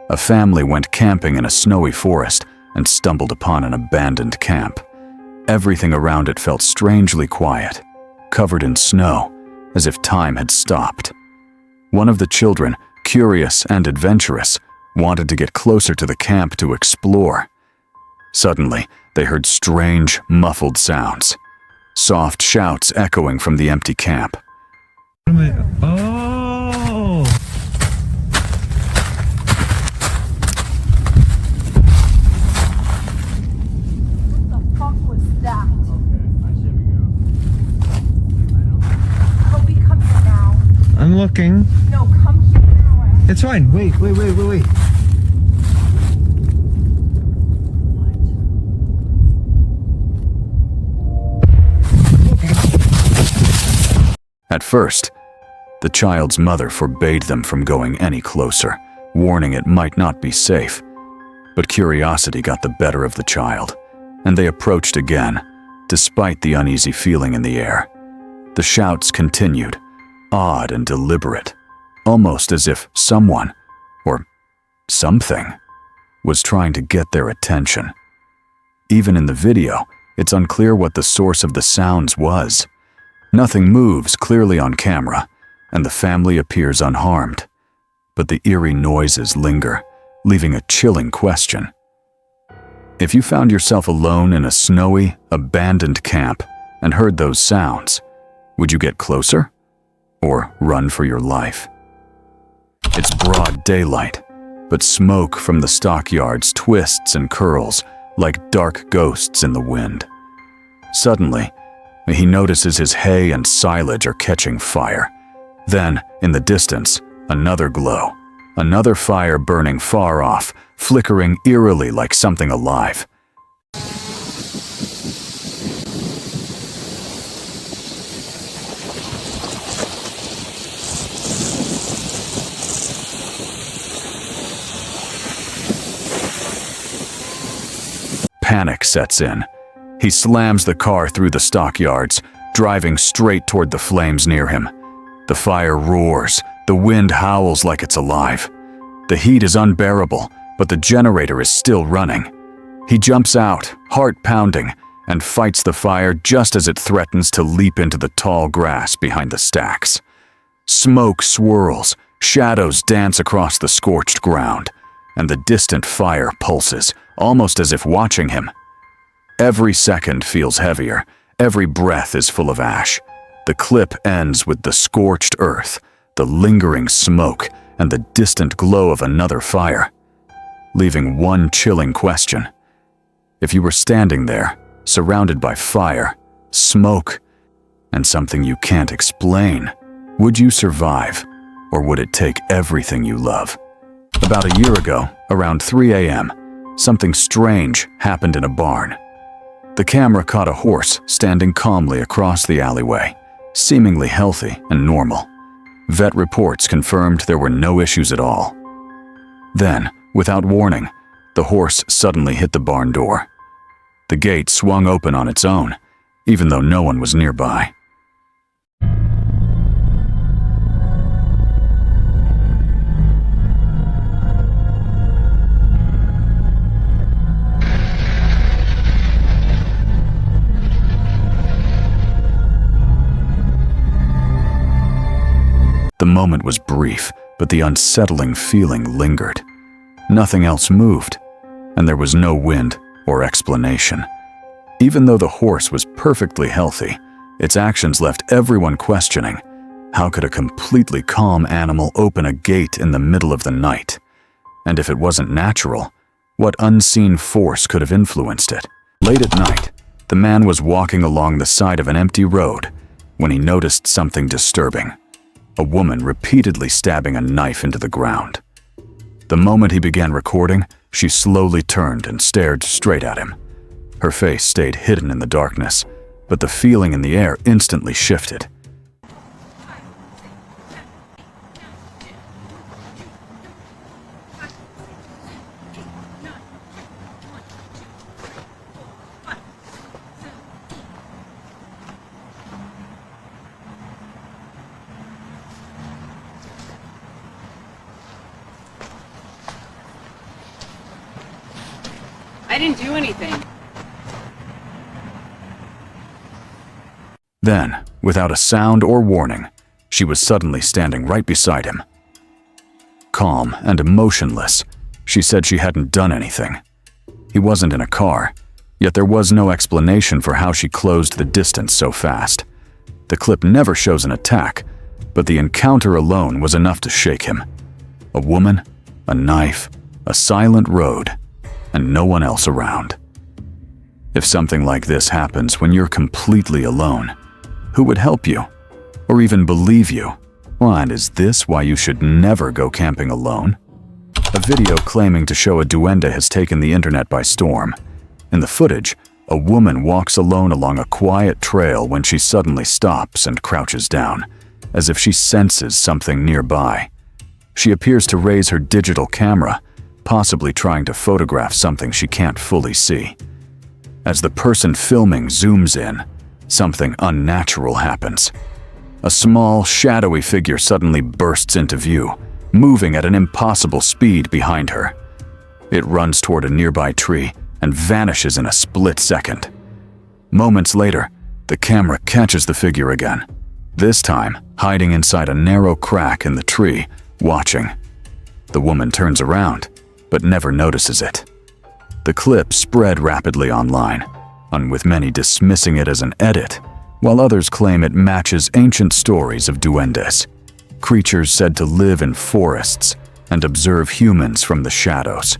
A family went camping in a snowy forest and stumbled upon an abandoned camp. Everything around it felt strangely quiet, covered in snow, as if time had stopped. One of the children, curious and adventurous, wanted to get closer to the camp to explore. Suddenly, they heard strange, muffled sounds, soft shouts echoing from the empty camp. Oh! What the fuck was that? Kobe, come here now. I'm looking. No, come here now. It's fine. Wait. At first, the child's mother forbade them from going any closer, warning it might not be safe. But curiosity got the better of the child, and they approached again, despite the uneasy feeling in the air. The shouts continued, odd and deliberate, almost as if someone, or something, was trying to get their attention. Even in the video, it's unclear what the source of the sounds was. Nothing moves clearly on camera, and the family appears unharmed. But the eerie noises linger, leaving a chilling question. If you found yourself alone in a snowy, abandoned camp and heard those sounds, would you get closer or run for your life? It's broad daylight, but smoke from the stockyards twists and curls like dark ghosts in the wind. Suddenly, he notices his hay and silage are catching fire. Then, in the distance, another glow, Another fire burning far off, flickering eerily like something alive. Panic sets in. He slams the car through the stockyards, driving straight toward the flames near him. The fire roars, the wind howls like it's alive. The heat is unbearable, but the generator is still running. He jumps out, heart pounding, and fights the fire just as it threatens to leap into the tall grass behind the stacks. Smoke swirls, shadows dance across the scorched ground, and the distant fire pulses, almost as if watching him. Every second feels heavier, every breath is full of ash. The clip ends with the scorched earth, the lingering smoke, and the distant glow of another fire, leaving one chilling question. If you were standing there, surrounded by fire, smoke, and something you can't explain, would you survive, or would it take everything you love? About a year ago, around 3 a.m., something strange happened in a barn. The camera caught a horse standing calmly across the alleyway, seemingly healthy and normal. Vet reports confirmed there were no issues at all. Then, without warning, the horse suddenly hit the barn door. The gate swung open on its own, even though no one was nearby. The moment was brief, but the unsettling feeling lingered. Nothing else moved, and there was no wind or explanation. Even though the horse was perfectly healthy, its actions left everyone questioning, how could a completely calm animal open a gate in the middle of the night? And if it wasn't natural, what unseen force could have influenced it? Late at night, the man was walking along the side of an empty road when he noticed something disturbing. A woman repeatedly stabbing a knife into the ground. The moment he began recording, she slowly turned and stared straight at him. Her face stayed hidden in the darkness, but the feeling in the air instantly shifted. I didn't do anything. Then, without a sound or warning, she was suddenly standing right beside him. Calm and emotionless, she said she hadn't done anything. He wasn't in a car, yet there was no explanation for how she closed the distance so fast. The clip never shows an attack, but the encounter alone was enough to shake him. A woman, a knife, a silent road, and no one else around. If something like this happens when you're completely alone, who would help you? Or even believe you? Well, and is this why you should never go camping alone? A video claiming to show a duende has taken the internet by storm. In the footage, a woman walks alone along a quiet trail when she suddenly stops and crouches down, as if she senses something nearby. She appears to raise her digital camera, possibly trying to photograph something she can't fully see. As the person filming zooms in, something unnatural happens. A small, shadowy figure suddenly bursts into view, moving at an impossible speed behind her. It runs toward a nearby tree and vanishes in a split second. Moments later, the camera catches the figure again, this time hiding inside a narrow crack in the tree, watching. The woman turns around, but never notices it. The clip spread rapidly online, and with many dismissing it as an edit, while others claim it matches ancient stories of duendes, creatures said to live in forests and observe humans from the shadows.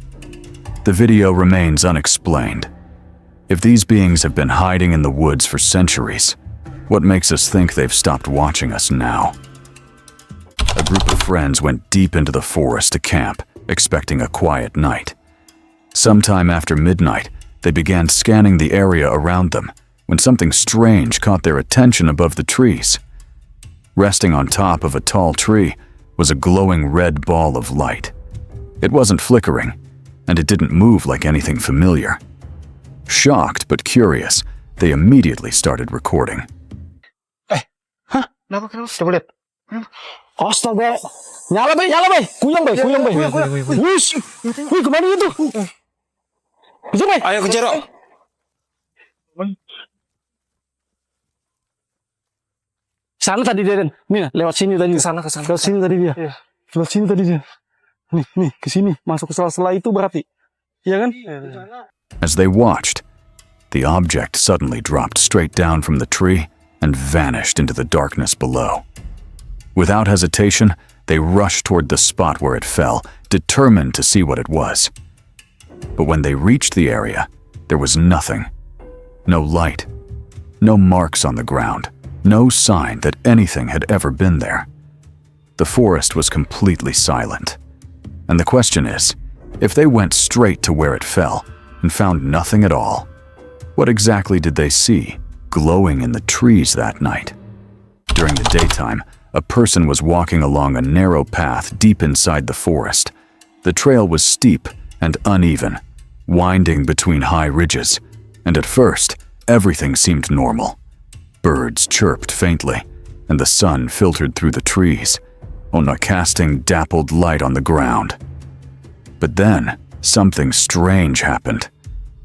The video remains unexplained. If these beings have been hiding in the woods for centuries, what makes us think they've stopped watching us now? A group of friends went deep into the forest to camp, expecting a quiet night. Sometime after midnight, they began scanning the area around them when something strange caught their attention above the trees. Resting on top of a tall tree was a glowing red ball of light. It wasn't flickering, and it didn't move like anything familiar. Shocked but curious, they immediately started recording. Kenapa? Coba lihat. Astaga. Nyala, Bay. Kuyang, Bay. Wih, kemana itu? Kejar, Bay. Ayo kejar, Rok. Sana tadi dia, Den. Nih, lewat sini tadi. Kesana. Lewat sini tadi dia. Iya. Lewat sini tadi dia. Nih, ke sini. Masuk ke sela-sela itu berarti. Iya kan? As they watched, the object suddenly dropped straight down from the tree and vanished into the darkness below. Without hesitation, they rushed toward the spot where it fell, determined to see what it was. But when they reached the area, there was nothing. No light, no marks on the ground, no sign that anything had ever been there. The forest was completely silent. And the question is, if they went straight to where it fell and found nothing at all, what exactly did they see glowing in the trees that night? During the daytime, a person was walking along a narrow path deep inside the forest. The trail was steep and uneven, winding between high ridges, and at first, everything seemed normal. Birds chirped faintly, and the sun filtered through the trees, casting dappled light on the ground. But then, something strange happened.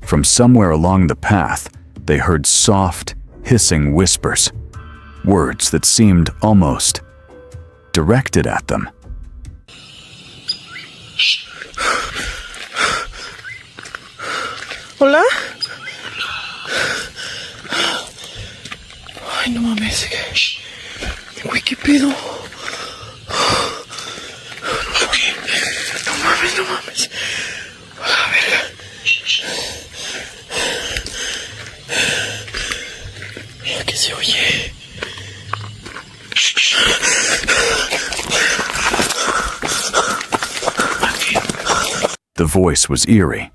From somewhere along the path, they heard soft, hissing whispers, words that seemed almost directed at them. Hola. Ay, no mames. Güey, ¿qué pedo? No mames. A la verga. ¿Qué se oye? The voice was eerie,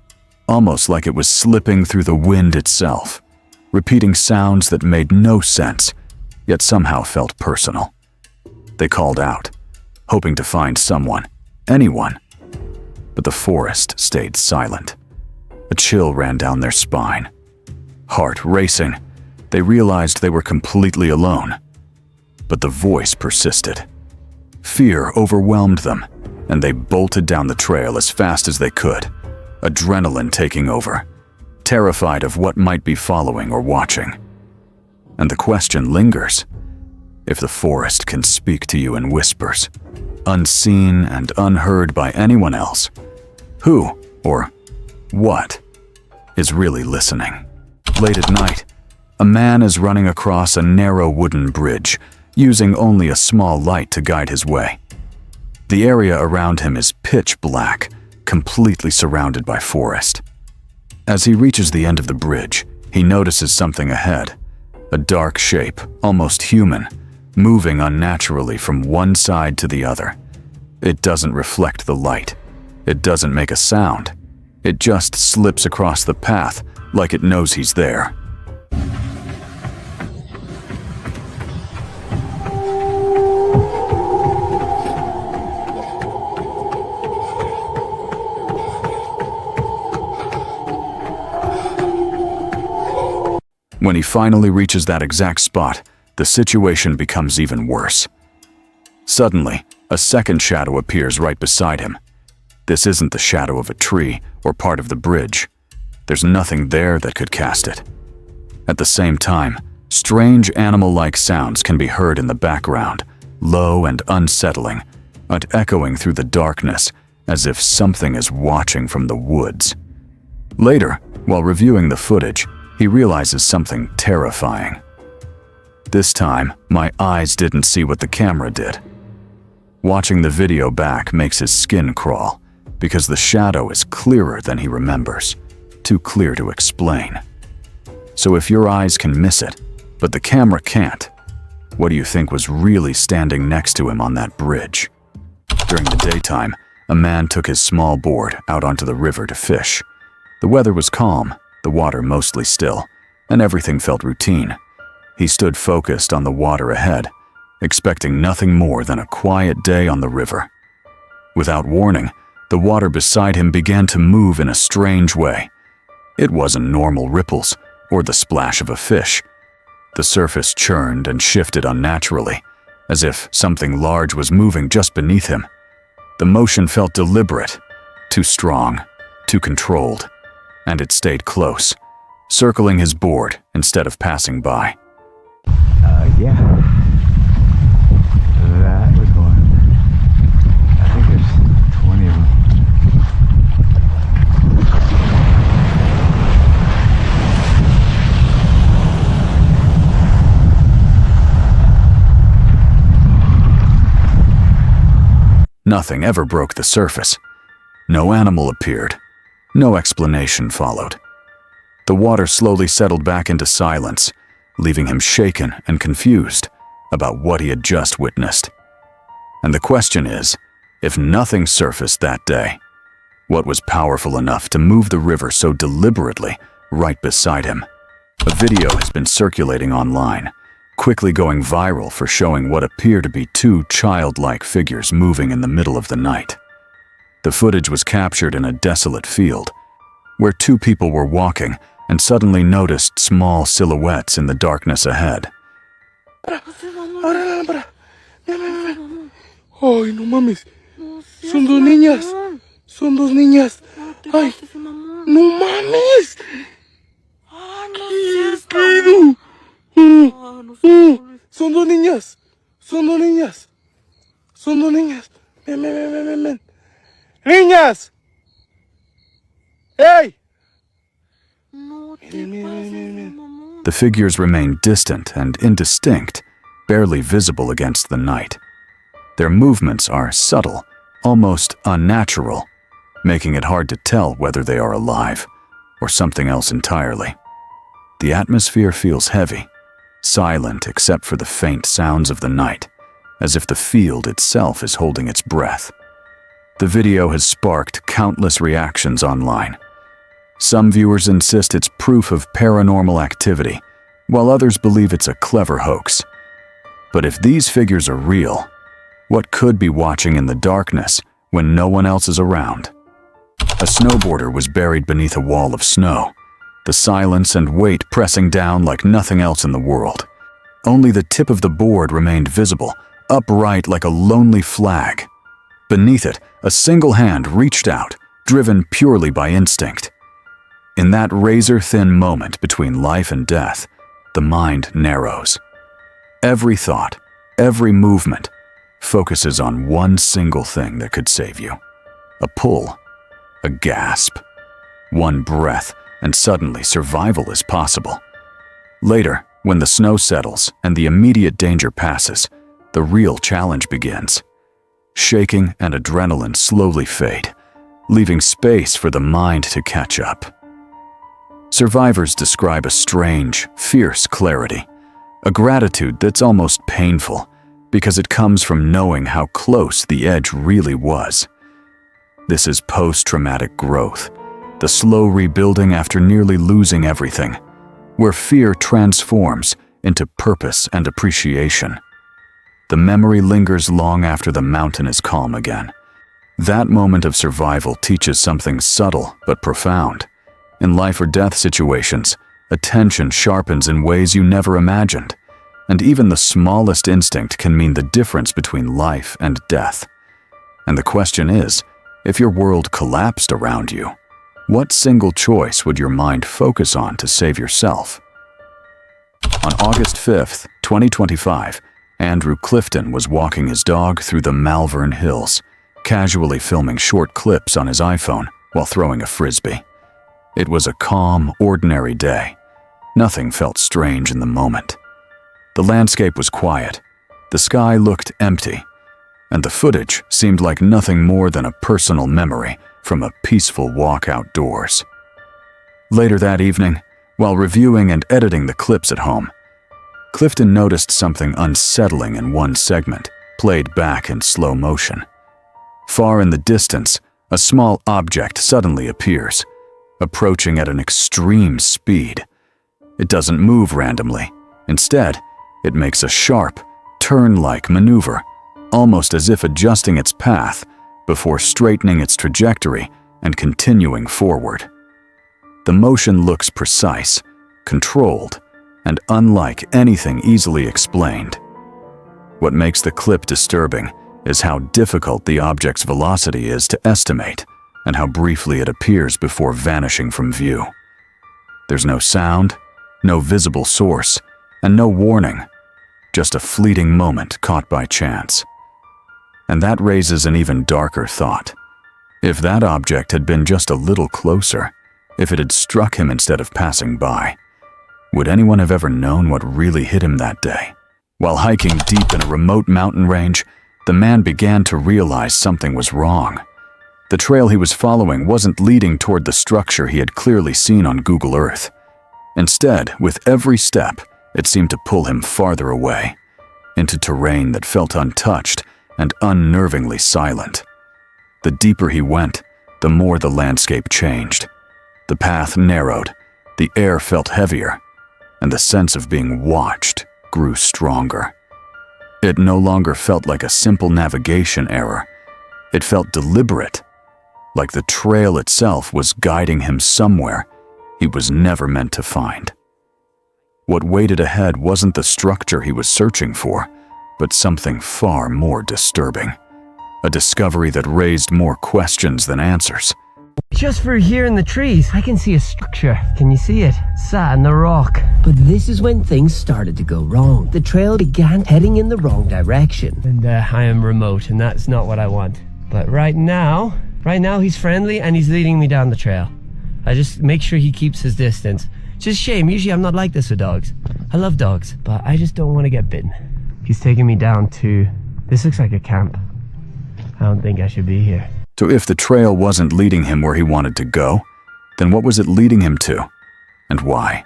almost like it was slipping through the wind itself, repeating sounds that made no sense, yet somehow felt personal. They called out, hoping to find someone, anyone. But the forest stayed silent. A chill ran down their spine. Heart racing, they realized they were completely alone. But the voice persisted. Fear overwhelmed them, and they bolted down the trail as fast as they could, adrenaline taking over, terrified of what might be following or watching. And the question lingers: if the forest can speak to you in whispers, unseen and unheard by anyone else, who or what is really listening? Late at night, a man is running across a narrow wooden bridge, using only a small light to guide his way. The area around him is pitch black, completely surrounded by forest. As he reaches the end of the bridge, he notices something ahead, a dark shape, almost human, moving unnaturally from one side to the other. It doesn't reflect the light. It doesn't make a sound. It just slips across the path like it knows he's there. When he finally reaches that exact spot, the situation becomes even worse. Suddenly, a second shadow appears right beside him. This isn't the shadow of a tree or part of the bridge. There's nothing there that could cast it. At the same time, strange animal-like sounds can be heard in the background, low and unsettling, and echoing through the darkness as if something is watching from the woods. Later, while reviewing the footage, he realizes something terrifying. This time, my eyes didn't see what the camera did. Watching the video back makes his skin crawl, because the shadow is clearer than he remembers, too clear to explain. So if your eyes can miss it, but the camera can't, What do you think was really standing next to him on that bridge? During the daytime, a man took his small board out onto the river to fish. The weather was calm, the water mostly still, and everything felt routine. He stood focused on the water ahead, expecting nothing more than a quiet day on the river. Without warning, the water beside him began to move in a strange way. It wasn't normal ripples or the splash of a fish. The surface churned and shifted unnaturally, as if something large was moving just beneath him. The motion felt deliberate, too strong, too controlled, and it stayed close, circling his board instead of passing by. Yeah. That was one. I think there's 20 of them. Nothing ever broke the surface. No animal appeared. No explanation followed. The water slowly settled back into silence, leaving him shaken and confused about what he had just witnessed. And the question is, if nothing surfaced that day, what was powerful enough to move the river so deliberately right beside him? A video has been circulating online, quickly going viral for showing what appear to be two childlike figures moving in the middle of the night. The footage was captured in a desolate field, where two people were walking and suddenly noticed small silhouettes in the darkness ahead. Ay, no mames. Son dos niñas. Son dos niñas. Ay, no mames. ¿Qué pedo? Son dos niñas. Son dos niñas. Son dos niñas. Ven. ¡Niñas! ¡Hey! The figures remained distant and indistinct, barely visible against the night. Their movements are subtle, almost unnatural, making it hard to tell whether they are alive or something else entirely. The atmosphere feels heavy, silent except for the faint sounds of the night, as if the field itself is holding its breath. The video has sparked countless reactions online. Some viewers insist it's proof of paranormal activity, while others believe it's a clever hoax. But if these figures are real, what could be watching in the darkness when no one else is around? A snowboarder was buried beneath a wall of snow, the silence and weight pressing down like nothing else in the world. Only the tip of the board remained visible, upright like a lonely flag. Beneath it, a single hand reached out, driven purely by instinct. In that razor-thin moment between life and death, the mind narrows. Every thought, every movement, focuses on one single thing that could save you. A pull, a gasp, one breath, and suddenly survival is possible. Later, when the snow settles and the immediate danger passes, the real challenge begins. Shaking and adrenaline slowly fade, leaving space for the mind to catch up. Survivors describe a strange, fierce clarity, a gratitude that's almost painful because it comes from knowing how close the edge really was. This is post-traumatic growth, the slow rebuilding after nearly losing everything, where fear transforms into purpose and appreciation. The memory lingers long after the mountain is calm again. That moment of survival teaches something subtle but profound. In life or death situations, attention sharpens in ways you never imagined, and even the smallest instinct can mean the difference between life and death. And the question is, if your world collapsed around you, what single choice would your mind focus on to save yourself? On August 5th, 2025, Andrew Clifton was walking his dog through the Malvern Hills, casually filming short clips on his iPhone while throwing a frisbee. It was a calm, ordinary day. Nothing felt strange in the moment. The landscape was quiet, the sky looked empty, and the footage seemed like nothing more than a personal memory from a peaceful walk outdoors. Later that evening, while reviewing and editing the clips at home, Clifton noticed something unsettling in one segment, played back in slow motion. Far in the distance, a small object suddenly appears, approaching at an extreme speed. It doesn't move randomly. Instead, it makes a sharp, turn-like maneuver, almost as if adjusting its path before straightening its trajectory and continuing forward. The motion looks precise, controlled, and unlike anything easily explained. What makes the clip disturbing is how difficult the object's velocity is to estimate and how briefly it appears before vanishing from view. There's no sound, no visible source, and no warning, just a fleeting moment caught by chance. And that raises an even darker thought. If that object had been just a little closer, if it had struck him instead of passing by, would anyone have ever known what really hit him that day? While hiking deep in a remote mountain range, the man began to realize something was wrong. The trail he was following wasn't leading toward the structure he had clearly seen on Google Earth. Instead, with every step, it seemed to pull him farther away, into terrain that felt untouched and unnervingly silent. The deeper he went, the more the landscape changed. The path narrowed, the air felt heavier, and the sense of being watched grew stronger. It no longer felt like a simple navigation error. It felt deliberate, like the trail itself was guiding him somewhere he was never meant to find. What waited ahead wasn't the structure he was searching for, but something far more disturbing. A discovery that raised more questions than answers. Just through here in the trees, I can see a structure. Can you see it? Sat in the rock. But this is when things started to go wrong. The trail began heading in the wrong direction. And I am remote, and that's not what I want. But right now he's friendly and he's leading me down the trail. I just make sure he keeps his distance. It's just a shame. Usually I'm not like this with dogs. I love dogs, but I just don't want to get bitten. He's taking me down to... This looks like a camp. I don't think I should be here. So if the trail wasn't leading him where he wanted to go, then what was it leading him to? And why?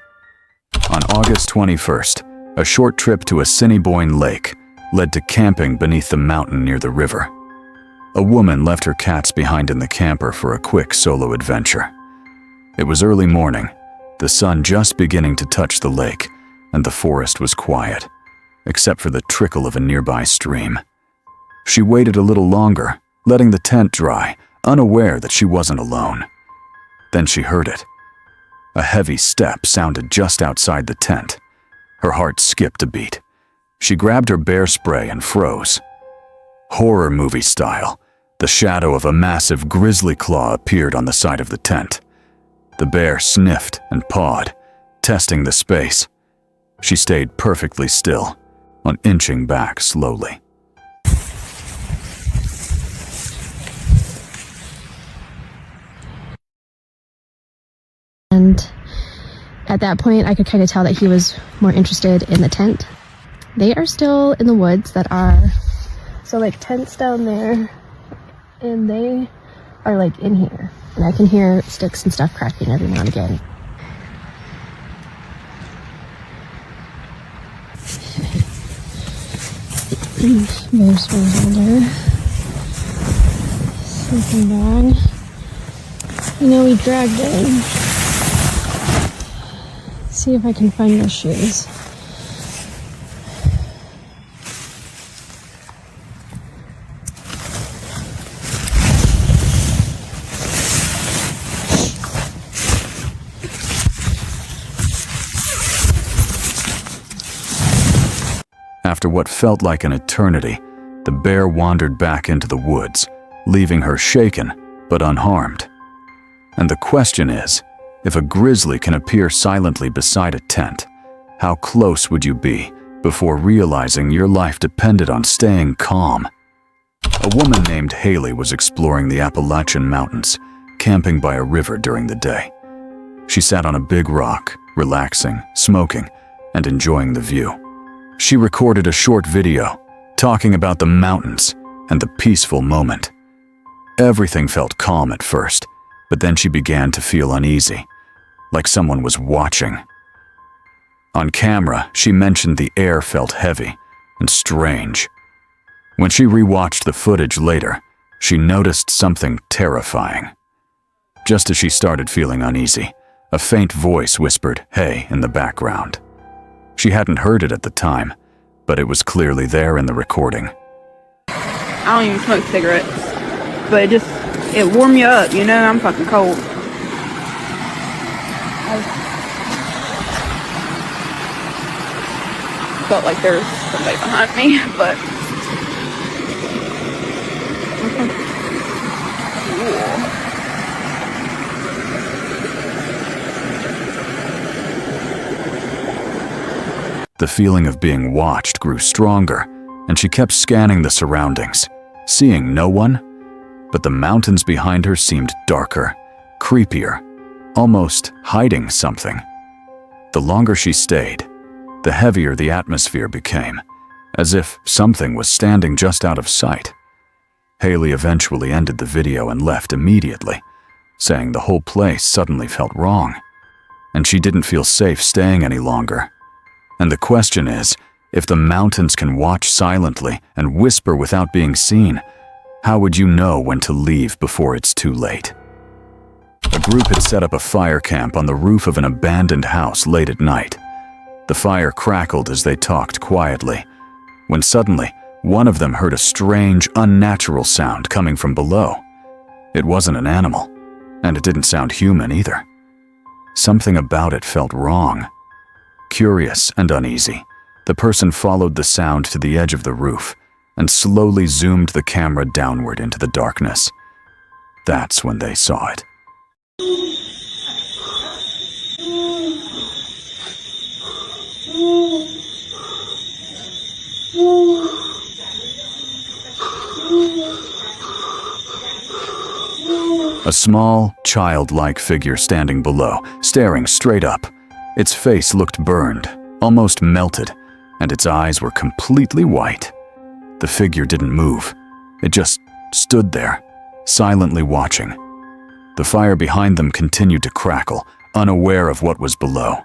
On August 21st, a short trip to Assiniboine Lake led to camping beneath the mountain near the river. A woman left her cats behind in the camper for a quick solo adventure. It was early morning, the sun just beginning to touch the lake, and the forest was quiet, except for the trickle of a nearby stream. She waited a little longer, letting the tent dry, unaware that she wasn't alone. Then she heard it. A heavy step sounded just outside the tent. Her heart skipped a beat. She grabbed her bear spray and froze. Horror movie style, the shadow of a massive grizzly claw appeared on the side of the tent. The bear sniffed and pawed, testing the space. She stayed perfectly still, inching back slowly. And at that point, I could kind of tell that he was more interested in the tent. They are still in the woods that are, so like tents down there, and they are like in here. And I can hear sticks and stuff cracking every now and again. There's older. Sleeping bag. You know, we dragged in. See if I can find those shoes. After what felt like an eternity, the bear wandered back into the woods, leaving her shaken but unharmed. And the question is, if a grizzly can appear silently beside a tent, how close would you be before realizing your life depended on staying calm? A woman named Haley was exploring the Appalachian mountains, camping by a river during the day. She sat on a big rock, relaxing, smoking, and enjoying the view. She recorded a short video, talking about the mountains and the peaceful moment. Everything felt calm at first, but then she began to feel uneasy, like someone was watching. On camera, she mentioned the air felt heavy and strange. When she rewatched the footage later, she noticed something terrifying. Just as she started feeling uneasy, a faint voice whispered, "Hey," in the background. She hadn't heard it at the time, but it was clearly there in the recording. I don't even smoke cigarettes, but it warm you up, you know, I'm fucking cold. I felt like there was somebody behind me, but The feeling of being watched grew stronger, and she kept scanning the surroundings, seeing no one, but the mountains behind her seemed darker, creepier, almost hiding something. The longer she stayed, the heavier the atmosphere became, as if something was standing just out of sight. Haley eventually ended the video and left immediately, saying the whole place suddenly felt wrong, and she didn't feel safe staying any longer. And the question is, if the mountains can watch silently and whisper without being seen, how would you know when to leave before it's too late? A group had set up a fire camp on the roof of an abandoned house late at night. The fire crackled as they talked quietly, when suddenly one of them heard a strange, unnatural sound coming from below. It wasn't an animal, and it didn't sound human either. Something about it felt wrong. Curious and uneasy, the person followed the sound to the edge of the roof and slowly zoomed the camera downward into the darkness. That's when they saw it. A small, childlike figure standing below, staring straight up. Its face looked burned, almost melted, and its eyes were completely white. The figure didn't move. It just stood there, silently watching. The fire behind them continued to crackle, unaware of what was below.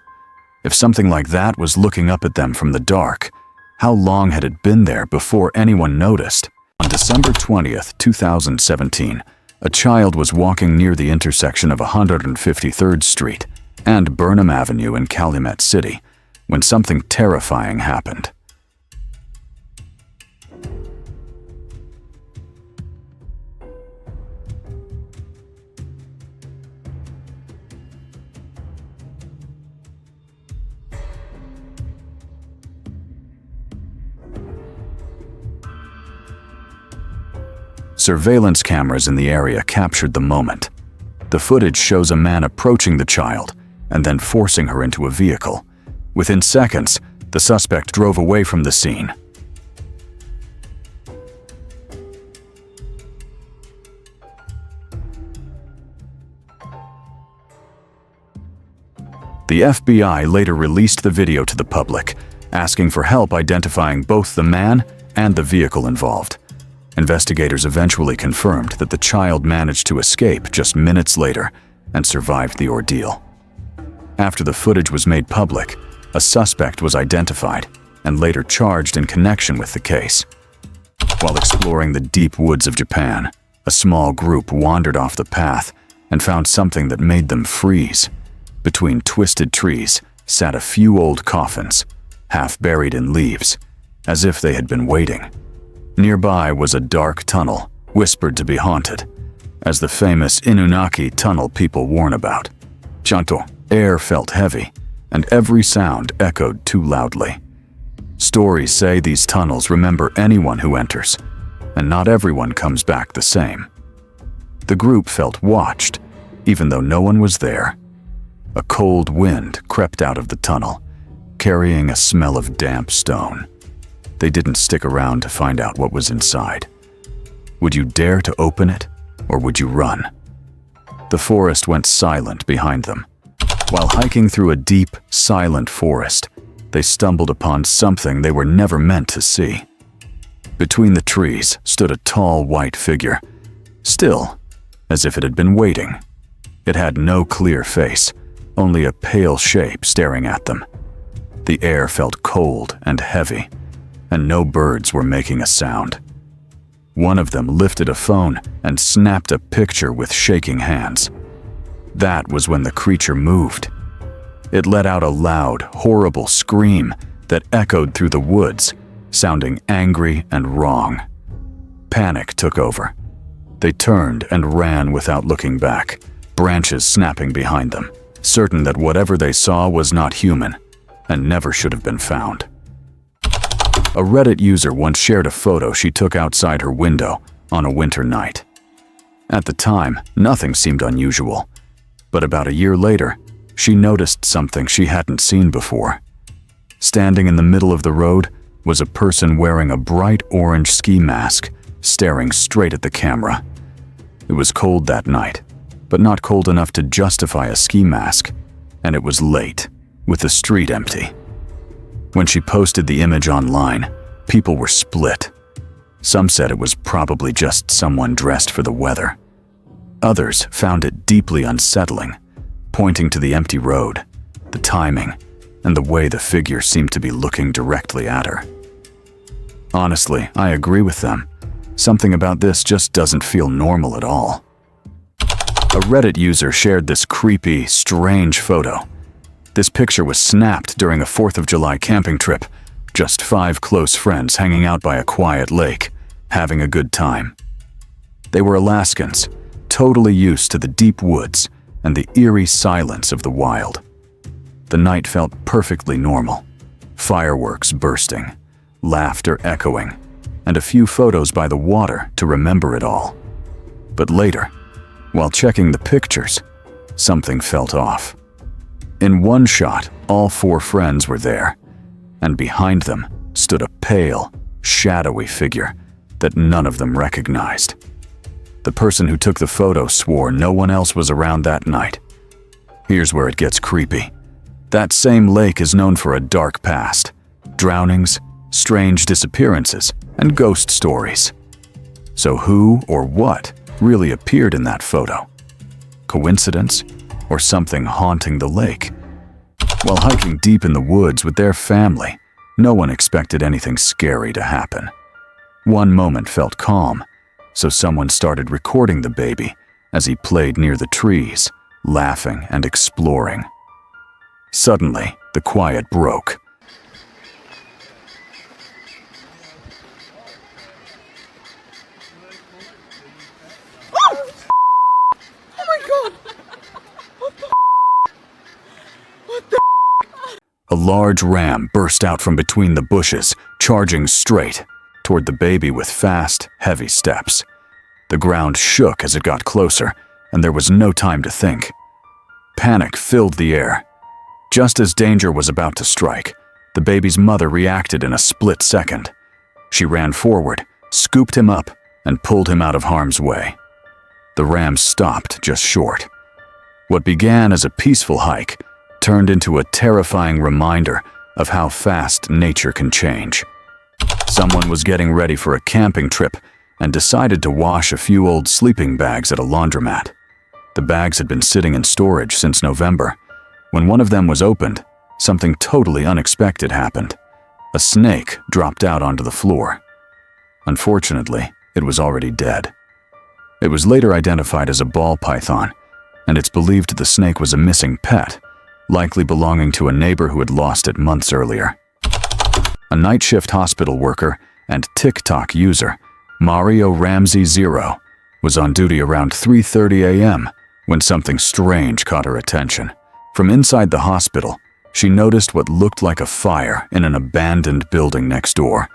If something like that was looking up at them from the dark, how long had it been there before anyone noticed? On December 20th, 2017, a child was walking near the intersection of 153rd Street and Burnham Avenue in Calumet City when something terrifying happened. Surveillance cameras in the area captured the moment. The footage shows a man approaching the child and then forcing her into a vehicle. Within seconds, the suspect drove away from the scene. The FBI later released the video to the public, asking for help identifying both the man and the vehicle involved. Investigators eventually confirmed that the child managed to escape just minutes later and survived the ordeal. After the footage was made public, a suspect was identified and later charged in connection with the case. While exploring the deep woods of Japan, a small group wandered off the path and found something that made them freeze. Between twisted trees sat a few old coffins, half buried in leaves, as if they had been waiting. Nearby was a dark tunnel, whispered to be haunted, as the famous Inunaki tunnel people warn about. Chanto, air felt heavy, and every sound echoed too loudly. Stories say these tunnels remember anyone who enters, and not everyone comes back the same. The group felt watched, even though no one was there. A cold wind crept out of the tunnel, carrying a smell of damp stone. They didn't stick around to find out what was inside. Would you dare to open it, or would you run? The forest went silent behind them. While hiking through a deep, silent forest, they stumbled upon something they were never meant to see. Between the trees stood a tall white figure, still, as if it had been waiting. It had no clear face, only a pale shape staring at them. The air felt cold and heavy, and no birds were making a sound. One of them lifted a phone and snapped a picture with shaking hands. That was when the creature moved. It let out a loud, horrible scream that echoed through the woods, sounding angry and wrong. Panic took over. They turned and ran without looking back, branches snapping behind them, certain that whatever they saw was not human and never should have been found. A Reddit user once shared a photo she took outside her window on a winter night. At the time, nothing seemed unusual, but about a year later, she noticed something she hadn't seen before. Standing in the middle of the road was a person wearing a bright orange ski mask, staring straight at the camera. It was cold that night, but not cold enough to justify a ski mask, and it was late, with the street empty. When she posted the image online, people were split. Some said it was probably just someone dressed for the weather. Others found it deeply unsettling, pointing to the empty road, the timing, and the way the figure seemed to be looking directly at her. Honestly, I agree with them. Something about this just doesn't feel normal at all. A Reddit user shared this creepy, strange photo. This picture was snapped during a 4th of July camping trip, just 5 close friends hanging out by a quiet lake, having a good time. They were Alaskans, totally used to the deep woods and the eerie silence of the wild. The night felt perfectly normal. Fireworks bursting, laughter echoing, and a few photos by the water to remember it all. But later, while checking the pictures, something felt off. In one shot, all 4 friends were there, and behind them stood a pale, shadowy figure that none of them recognized. The person who took the photo swore no one else was around that night. Here's where it gets creepy. That same lake is known for a dark past, drownings, strange disappearances, and ghost stories. So who or what really appeared in that photo? Coincidence? Or something haunting the lake? While hiking deep in the woods with their family, no one expected anything scary to happen. One moment felt calm, so someone started recording the baby as he played near the trees, laughing and exploring. Suddenly, the quiet broke. A large ram burst out from between the bushes, charging straight toward the baby with fast, heavy steps. The ground shook as it got closer, and there was no time to think. Panic filled the air. Just as danger was about to strike, the baby's mother reacted in a split second. She ran forward, scooped him up, and pulled him out of harm's way. The ram stopped just short. What began as a peaceful hike turned into a terrifying reminder of how fast nature can change. Someone was getting ready for a camping trip and decided to wash a few old sleeping bags at a laundromat. The bags had been sitting in storage since November. When one of them was opened, something totally unexpected happened. A snake dropped out onto the floor. Unfortunately, it was already dead. It was later identified as a ball python, and it's believed the snake was a missing pet, likely belonging to a neighbor who had lost it months earlier. A night shift hospital worker and TikTok user, Mario Ramsey 0, was on duty around 3:30 a.m. when something strange caught her attention. From inside the hospital, she noticed what looked like a fire in an abandoned building next door.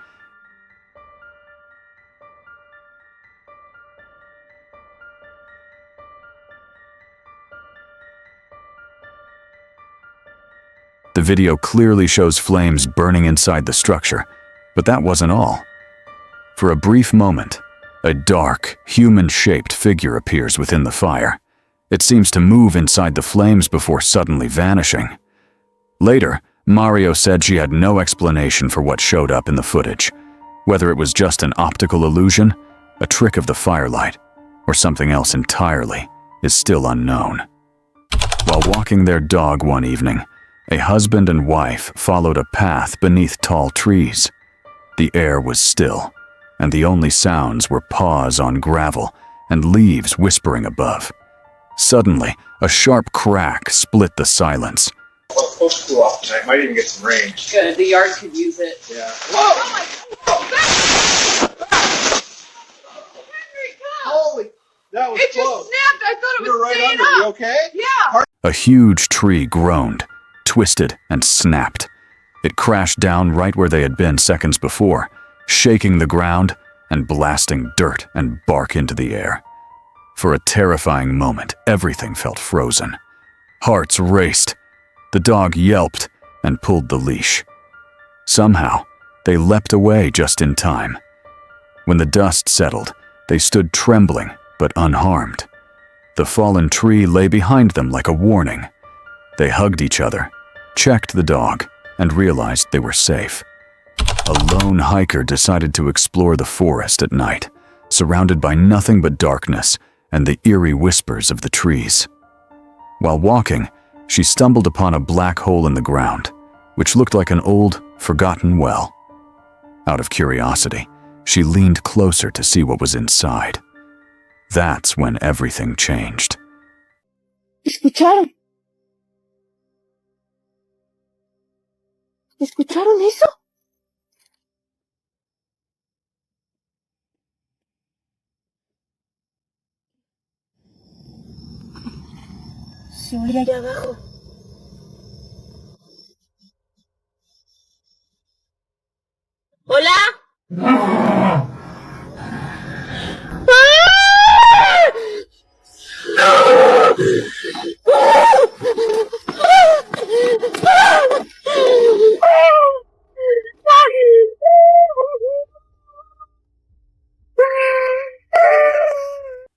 The video clearly shows flames burning inside the structure, but that wasn't all. For a brief moment, a dark, human-shaped figure appears within the fire. It seems to move inside the flames before suddenly vanishing. Later, Mario said she had no explanation for what showed up in the footage. Whether it was just an optical illusion, a trick of the firelight, or something else entirely, is still unknown. While walking their dog one evening, A husband and wife followed a path beneath tall trees. The air was still, and the only sounds were paws on gravel and leaves whispering above. Suddenly, a sharp crack split the silence. Well, it's supposed to cool off tonight. Might even get some rain. Good. The yard could use it. Yeah. Holy, that was It just close. snapped. I thought it was You were right staying under. up. You okay? Yeah. A huge tree groaned, twisted, and snapped. It crashed down right where they had been seconds before, shaking the ground and blasting dirt and bark into the air. For a terrifying moment, everything felt frozen. Hearts raced. The dog yelped and pulled the leash. Somehow, they leapt away just in time. When the dust settled, they stood trembling but unharmed. The fallen tree lay behind them like a warning. They hugged each other, checked the dog, and realized they were safe. A lone hiker decided to explore the forest at night, surrounded by nothing but darkness and the eerie whispers of the trees. While walking, she stumbled upon a black hole in the ground, which looked like an old, forgotten well. Out of curiosity, she leaned closer to see what was inside. That's when everything changed. ¿Escucharon? ¿Escucharon eso? Se oye allá abajo. ¿Hola?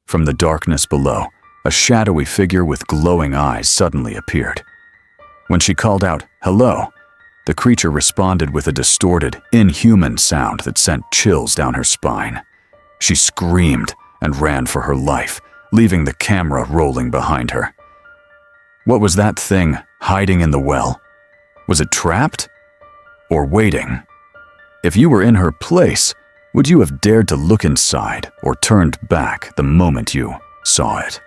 From the darkness below, a shadowy figure with glowing eyes suddenly appeared. When she called out, "Hello," the creature responded with a distorted, inhuman sound that sent chills down her spine. She screamed and ran for her life, leaving the camera rolling behind her. What was that thing hiding in the well? Was it trapped? Or waiting? If you were in her place, would you have dared to look inside or turned back the moment you saw it?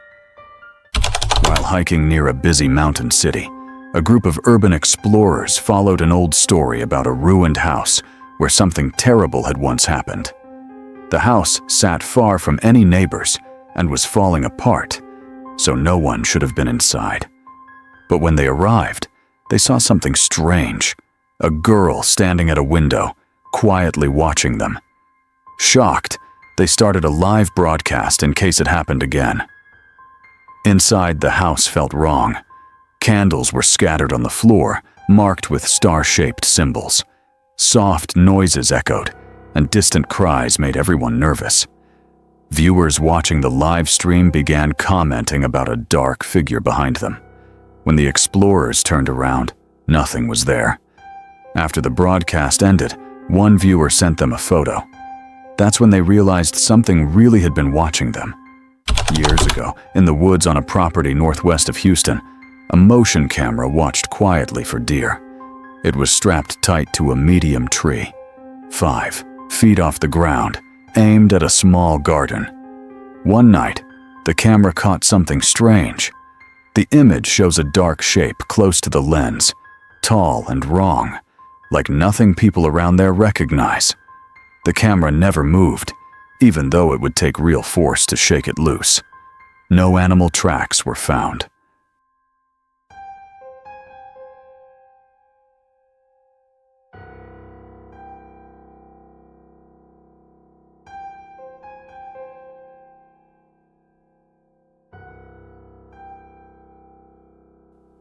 While hiking near a busy mountain city, a group of urban explorers followed an old story about a ruined house where something terrible had once happened. The house sat far from any neighbors and was falling apart, so no one should have been inside. But when they arrived, they saw something strange. A girl standing at a window, quietly watching them. Shocked, they started a live broadcast in case it happened again. Inside, the house felt wrong. Candles were scattered on the floor, marked with star-shaped symbols. Soft noises echoed, and distant cries made everyone nervous. Viewers watching the live stream began commenting about a dark figure behind them. When the explorers turned around, nothing was there. After the broadcast ended, one viewer sent them a photo. That's when they realized something really had been watching them. Years ago, in the woods on a property northwest of Houston, a motion camera watched quietly for deer. It was strapped tight to a medium tree, 5 feet off the ground, aimed at a small garden. One night, the camera caught something strange. The image shows a dark shape close to the lens, tall and wrong, like nothing people around there recognize. The camera never moved, even though it would take real force to shake it loose. No animal tracks were found.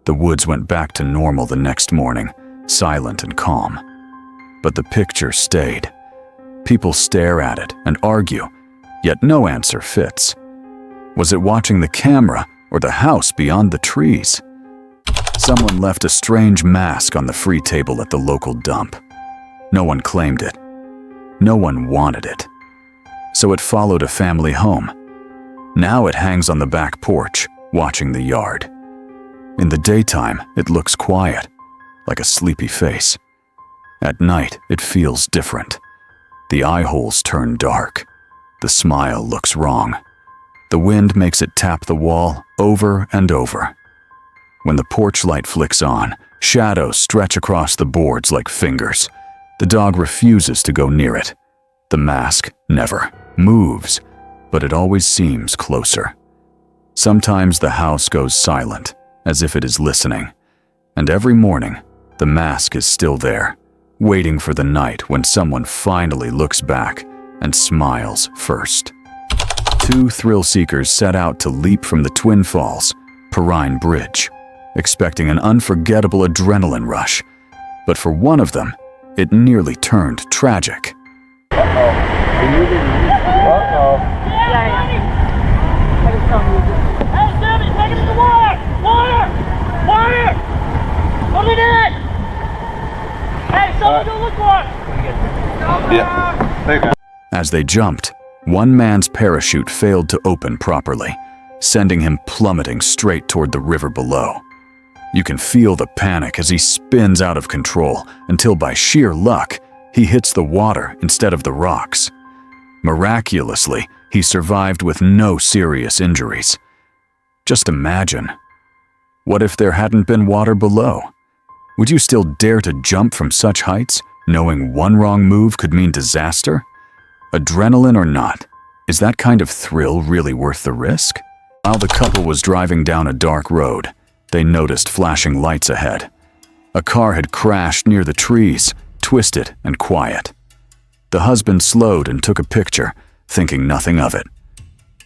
The woods went back to normal the next morning, silent and calm. But the picture stayed. People stare at it and argue, yet no answer fits. Was it watching the camera or the house beyond the trees? Someone left a strange mask on the free table at the local dump. No one claimed it. No one wanted it. So it followed a family home. Now it hangs on the back porch, watching the yard. In the daytime, it looks quiet, like a sleepy face. At night, it feels different. The eye holes turn dark. The smile looks wrong. The wind makes it tap the wall over and over. When the porch light flicks on, shadows stretch across the boards like fingers. The dog refuses to go near it. The mask never moves, but it always seems closer. Sometimes the house goes silent, as if it is listening. And every morning, the mask is still there, waiting for the night when someone finally looks back and smiles first. Two thrill-seekers set out to leap from the Twin Falls, Perrine Bridge, expecting an unforgettable adrenaline rush. But for one of them, it nearly turned tragic. Hey, Sammy, take it to the water! Water! Water! What are we doing? Hey, someone go look for it! Yeah. As they jumped, one man's parachute failed to open properly, sending him plummeting straight toward the river below. You can feel the panic as he spins out of control until by sheer luck, he hits the water instead of the rocks. Miraculously, he survived with no serious injuries. Just imagine. What if there hadn't been water below? Would you still dare to jump from such heights, knowing one wrong move could mean disaster? Adrenaline or not, is that kind of thrill really worth the risk? While the couple was driving down a dark road, they noticed flashing lights ahead. A car had crashed near the trees, twisted and quiet. The husband slowed and took a picture, thinking nothing of it.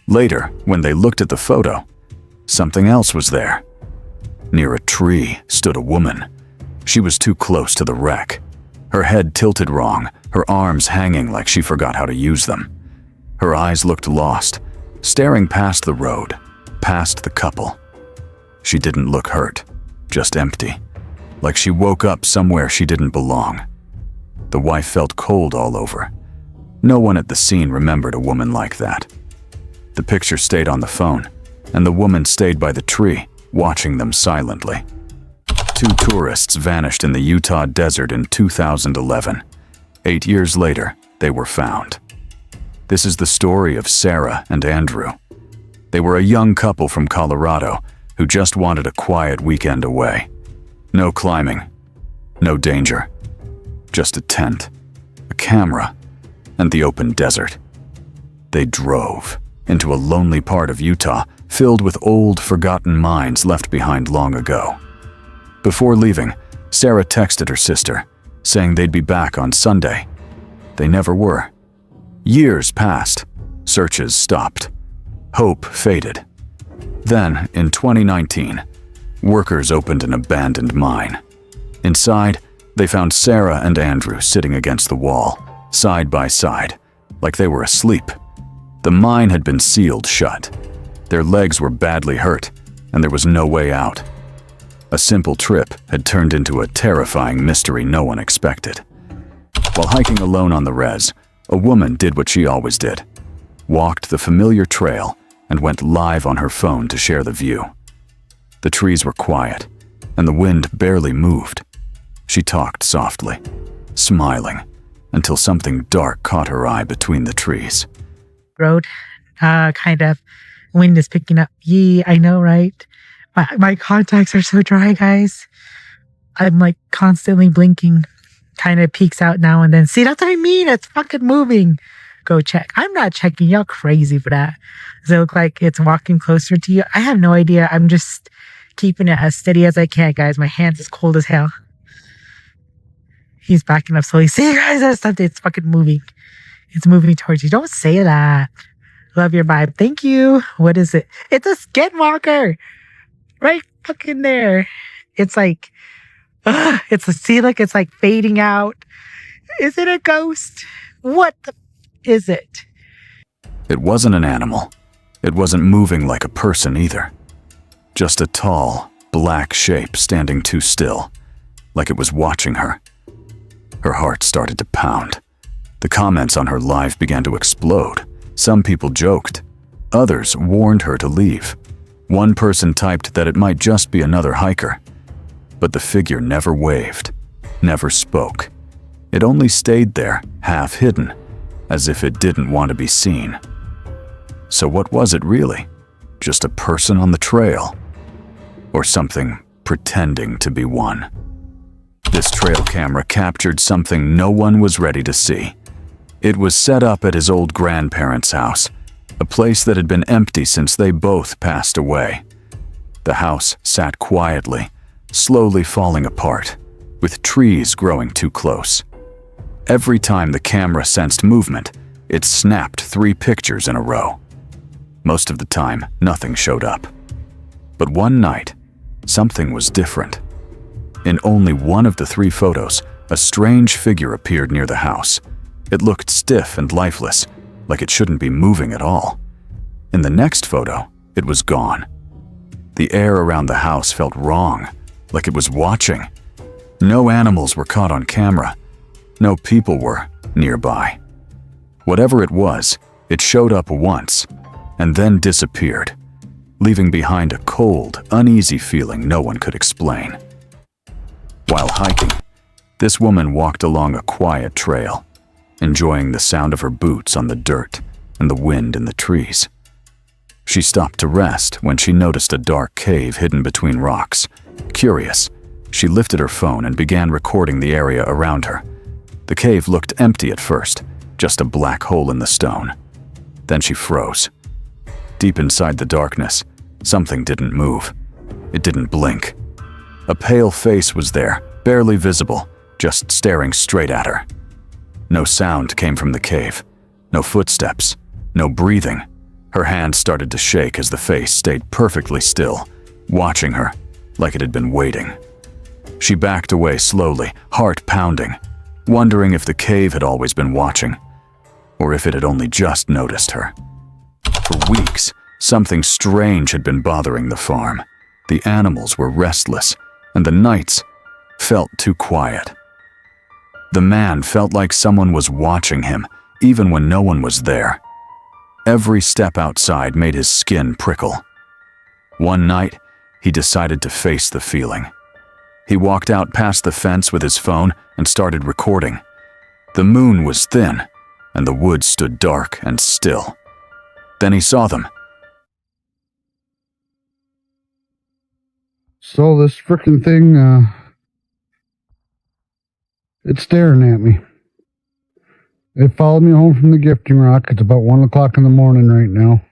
Later, when they looked at the photo, something else was there. Near a tree stood a woman. She was too close to the wreck. Her head tilted wrong, her arms hanging like she forgot how to use them. Her eyes looked lost, staring past the road, past the couple. She didn't look hurt, just empty, like she woke up somewhere she didn't belong. The wife felt cold all over. No one at the scene remembered a woman like that. The picture stayed on the phone, and the woman stayed by the tree, watching them silently. Two tourists vanished in the Utah desert in 2011. 8 years later, they were found. This is the story of Sarah and Andrew. They were a young couple from Colorado who just wanted a quiet weekend away. No climbing, no danger, just a tent, a camera, and the open desert. They drove into a lonely part of Utah filled with old, forgotten mines left behind long ago. Before leaving, Sarah texted her sister, saying they'd be back on Sunday. They never were. Years passed. Searches stopped. Hope faded. Then, in 2019, workers opened an abandoned mine. Inside, they found Sarah and Andrew sitting against the wall, side by side, like they were asleep. The mine had been sealed shut. Their legs were badly hurt, and there was no way out. A simple trip had turned into a terrifying mystery no one expected. While hiking alone on the res, a woman did what she always did. Walked the familiar trail and went live on her phone to share the view. The trees were quiet, and the wind barely moved. She talked softly, smiling, until something dark caught her eye between the trees. Road, kind of. Wind is picking up. Yee, I know, right? My contacts are so dry, guys. I'm like constantly blinking. Kind of peeks out now and then. See, that's what I mean. It's fucking moving. Go check. I'm not checking. Y'all crazy for that. Does it look like it's walking closer to you? I have no idea. I'm just keeping it as steady as I can, guys. My hands is cold as hell. He's backing up slowly. See, guys, that's something. It's fucking moving. It's moving towards you. Don't say that. Love your vibe. Thank you. What is it? It's a skinwalker. Right fucking there. It's like, see, look, it's like fading out. Is it a ghost? What the is it? It wasn't an animal. It wasn't moving like a person either. Just a tall, black shape standing too still, like it was watching her. Her heart started to pound. The comments on her live began to explode. Some people joked. Others warned her to leave. One person typed that it might just be another hiker. but the figure never waved, never spoke. It only stayed there, half hidden, as if it didn't want to be seen. So what was it really? Just a person on the trail? Or something pretending to be one? This trail camera captured something no one was ready to see. It was set up at his old grandparents' house, a place that had been empty since they both passed away. The house sat quietly, slowly falling apart, with trees growing too close. Every time the camera sensed movement, it snapped 3 pictures in a row. Most of the time, nothing showed up. But one night, something was different. In only one of the 3 photos, a strange figure appeared near the house. It looked stiff and lifeless, like it shouldn't be moving at all. In the next photo, it was gone. The air around the house felt wrong, like it was watching. No animals were caught on camera. No people were nearby. Whatever it was, it showed up once, and then disappeared, leaving behind a cold, uneasy feeling no one could explain. While hiking, this woman walked along a quiet trail, enjoying the sound of her boots on the dirt and the wind in the trees. She stopped to rest when she noticed a dark cave hidden between rocks. Curious, she lifted her phone and began recording the area around her. The cave looked empty at first, just a black hole in the stone. Then she froze. Deep inside the darkness, something didn't move. It didn't blink. A pale face was there, barely visible, just staring straight at her. No sound came from the cave. No footsteps. No breathing. Her hand started to shake as the face stayed perfectly still, watching her like it had been waiting. She backed away slowly, heart pounding, wondering if the cave had always been watching, or if it had only just noticed her. For weeks, something strange had been bothering the farm. The animals were restless, and the nights felt too quiet. The man felt like someone was watching him, even when no one was there. Every step outside made his skin prickle. One night, he decided to face the feeling. He walked out past the fence with his phone and started recording. The moon was thin, and the woods stood dark and still. Then he saw them. So this frickin' thing, it's staring at me. It followed me home from the gifting rock. It's about 1 o'clock in the morning right now.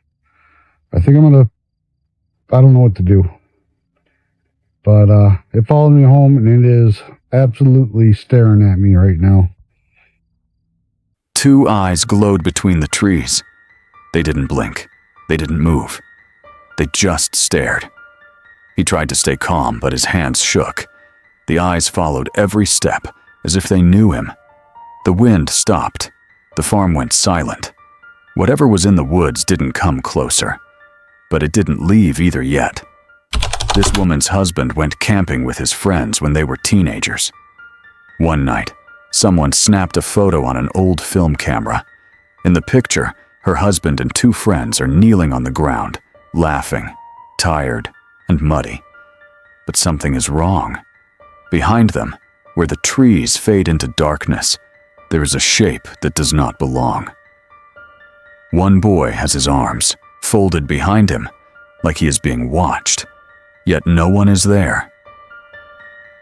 I think I don't know what to do. But it followed me home, and it is absolutely staring at me right now. 2 eyes glowed between the trees. They didn't blink. They didn't move. They just stared. He tried to stay calm, but his hands shook. The eyes followed every step, as if they knew him. The wind stopped. The farm went silent. Whatever was in the woods didn't come closer. But it didn't leave either yet. This woman's husband went camping with his friends when they were teenagers. One night, someone snapped a photo on an old film camera. In the picture, her husband and 2 friends are kneeling on the ground, laughing, tired, and muddy. But something is wrong. Behind them, where the trees fade into darkness, there is a shape that does not belong. One boy has his arms folded behind him, like he is being watched, yet no one is there.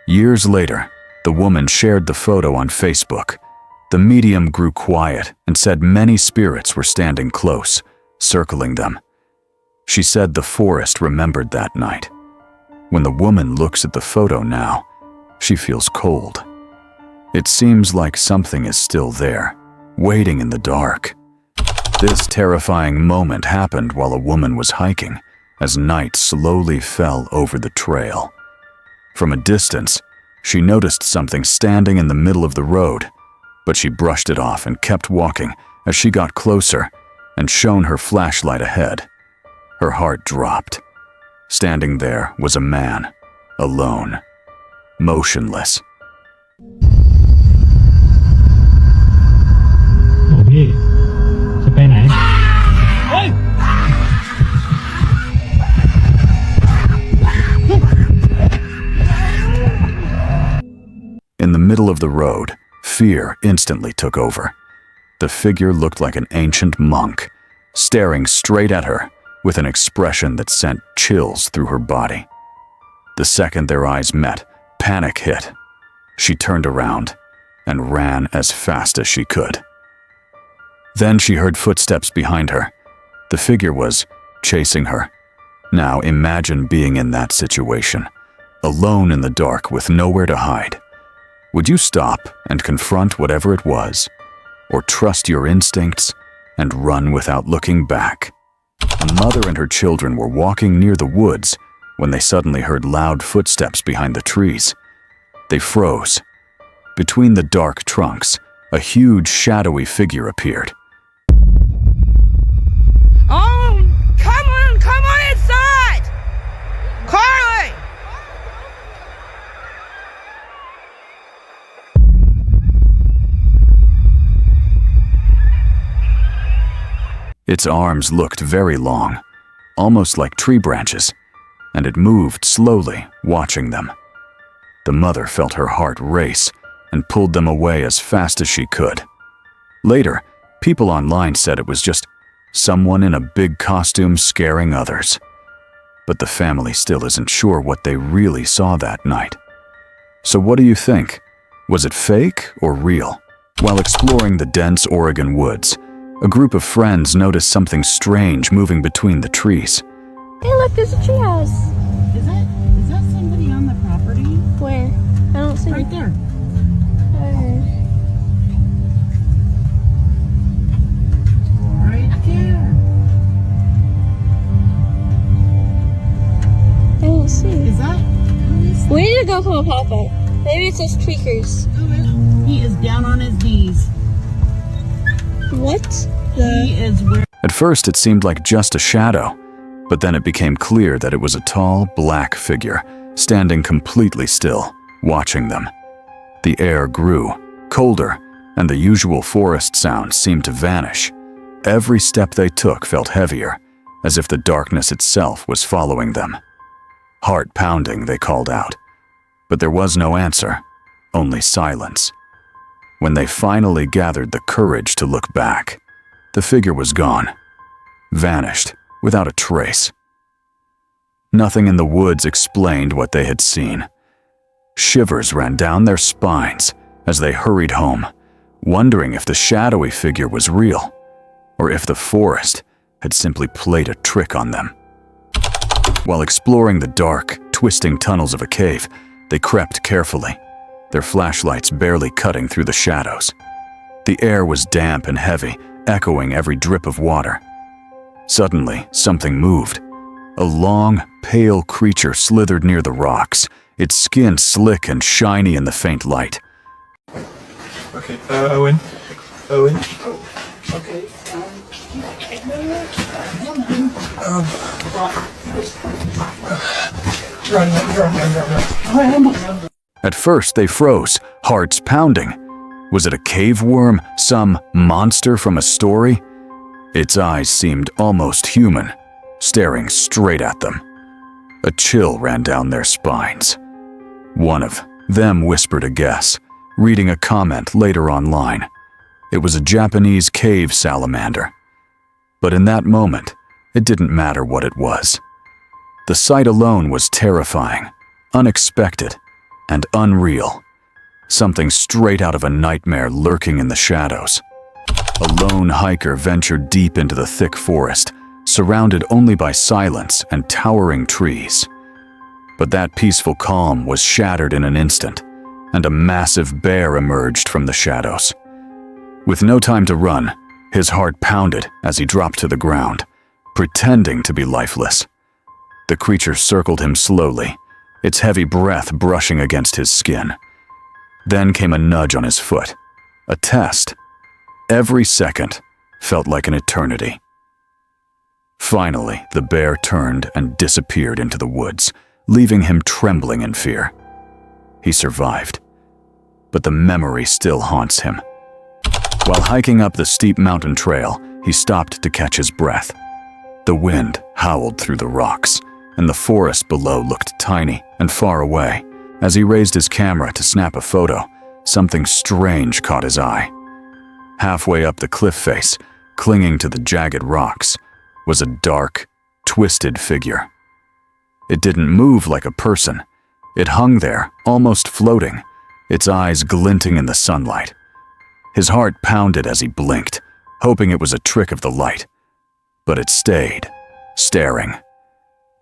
Years later, the woman shared the photo on Facebook. The medium grew quiet and said many spirits were standing close, circling them. She said the forest remembered that night. When the woman looks at the photo now, she feels cold. It seems like something is still there, waiting in the dark. This terrifying moment happened while a woman was hiking, as night slowly fell over the trail. From a distance, she noticed something standing in the middle of the road, but she brushed it off and kept walking as she got closer and shone her flashlight ahead. Her heart dropped. Standing there was a man, alone, motionless. พี่จะไปไหน เ the road, fear instantly took over. The figure looked like an ancient monk, staring straight at her with an expression that sent chills through her body. The second their eyes met, panic hit. She turned around and ran as fast as she could. Then she heard footsteps behind her. The figure was chasing her. Now imagine being in that situation, alone in the dark with nowhere to hide. Would you stop and confront whatever it was, or trust your instincts and run without looking back? A mother and her children were walking near the woods when they suddenly heard loud footsteps behind the trees. They froze. Between the dark trunks, a huge shadowy figure appeared. Oh, come on inside! Carly! Its arms looked very long, almost like tree branches, and it moved slowly, watching them. The mother felt her heart race and pulled them away as fast as she could. Later, people online said it was just someone in a big costume scaring others. But the family still isn't sure what they really saw that night. So what do you think? Was it fake or real? While exploring the dense Oregon woods, a group of friends noticed something strange moving between the trees. Hey, look, there's a treehouse. Is that somebody on the property? Where? I don't see Right there. Right there. I don't see. Is that? Who is that? We need to go from a pop-up. Maybe it's those tweakers. He is down on his knees. What? He is where. At first, it seemed like just a shadow, but then it became clear that it was a tall, black figure, standing completely still, watching them. The air grew, colder, and the usual forest sounds seemed to vanish. Every step they took felt heavier, as if the darkness itself was following them. Heart pounding, they called out. But there was no answer, only silence. When they finally gathered the courage to look back, the figure was gone, vanished without a trace. Nothing in the woods explained what they had seen. Shivers ran down their spines as they hurried home, wondering if the shadowy figure was real, or if the forest had simply played a trick on them. While exploring the dark, twisting tunnels of a cave, they crept carefully, their flashlights barely cutting through the shadows. The air was damp and heavy, echoing every drip of water. Suddenly, something moved. A long, pale creature slithered near the rocks, its skin slick and shiny in the faint light. Okay, Owen. Owen. Okay. Run. At first, they froze, hearts pounding. Was it a cave worm, some monster from a story? Its eyes seemed almost human, staring straight at them. A chill ran down their spines. One of them whispered a guess, reading a comment later online. It was a Japanese cave salamander. But in that moment, it didn't matter what it was. The sight alone was terrifying, unexpected, and unreal. Something straight out of a nightmare lurking in the shadows. A lone hiker ventured deep into the thick forest, surrounded only by silence and towering trees. But that peaceful calm was shattered in an instant, and a massive bear emerged from the shadows. With no time to run, his heart pounded as he dropped to the ground, pretending to be lifeless. The creature circled him slowly, its heavy breath brushing against his skin. Then came a nudge on his foot, a test. Every second felt like an eternity. Finally, the bear turned and disappeared into the woods, leaving him trembling in fear. He survived, but the memory still haunts him. While hiking up the steep mountain trail, he stopped to catch his breath. The wind howled through the rocks, and the forest below looked tiny and far away. As he raised his camera to snap a photo, something strange caught his eye. Halfway up the cliff face, clinging to the jagged rocks, was a dark, twisted figure. It didn't move like a person. It hung there, almost floating, its eyes glinting in the sunlight. His heart pounded as he blinked, hoping it was a trick of the light. But it stayed, staring.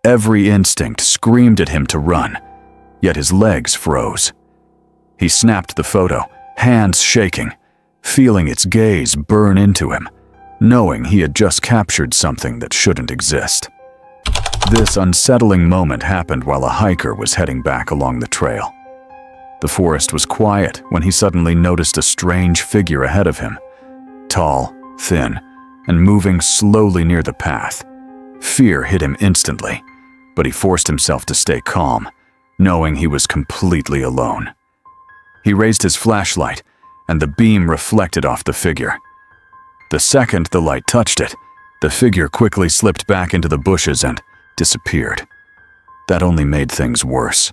Every instinct screamed at him to run, yet his legs froze. He snapped the photo, hands shaking, feeling its gaze burn into him, knowing he had just captured something that shouldn't exist. This unsettling moment happened while a hiker was heading back along the trail. The forest was quiet when he suddenly noticed a strange figure ahead of him, tall, thin, and moving slowly near the path. Fear hit him instantly, but he forced himself to stay calm, knowing he was completely alone. He raised his flashlight, and the beam reflected off the figure. The second the light touched it, the figure quickly slipped back into the bushes and disappeared. That only made things worse.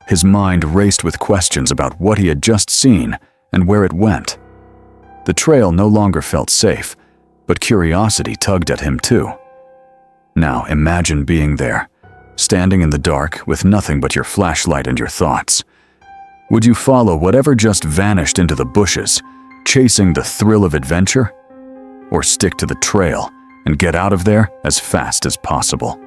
His mind raced with questions about what he had just seen and where it went. The trail no longer felt safe, but curiosity tugged at him too. Now imagine being there, standing in the dark with nothing but your flashlight and your thoughts. Would you follow whatever just vanished into the bushes, chasing the thrill of adventure? Or stick to the trail and get out of there as fast as possible?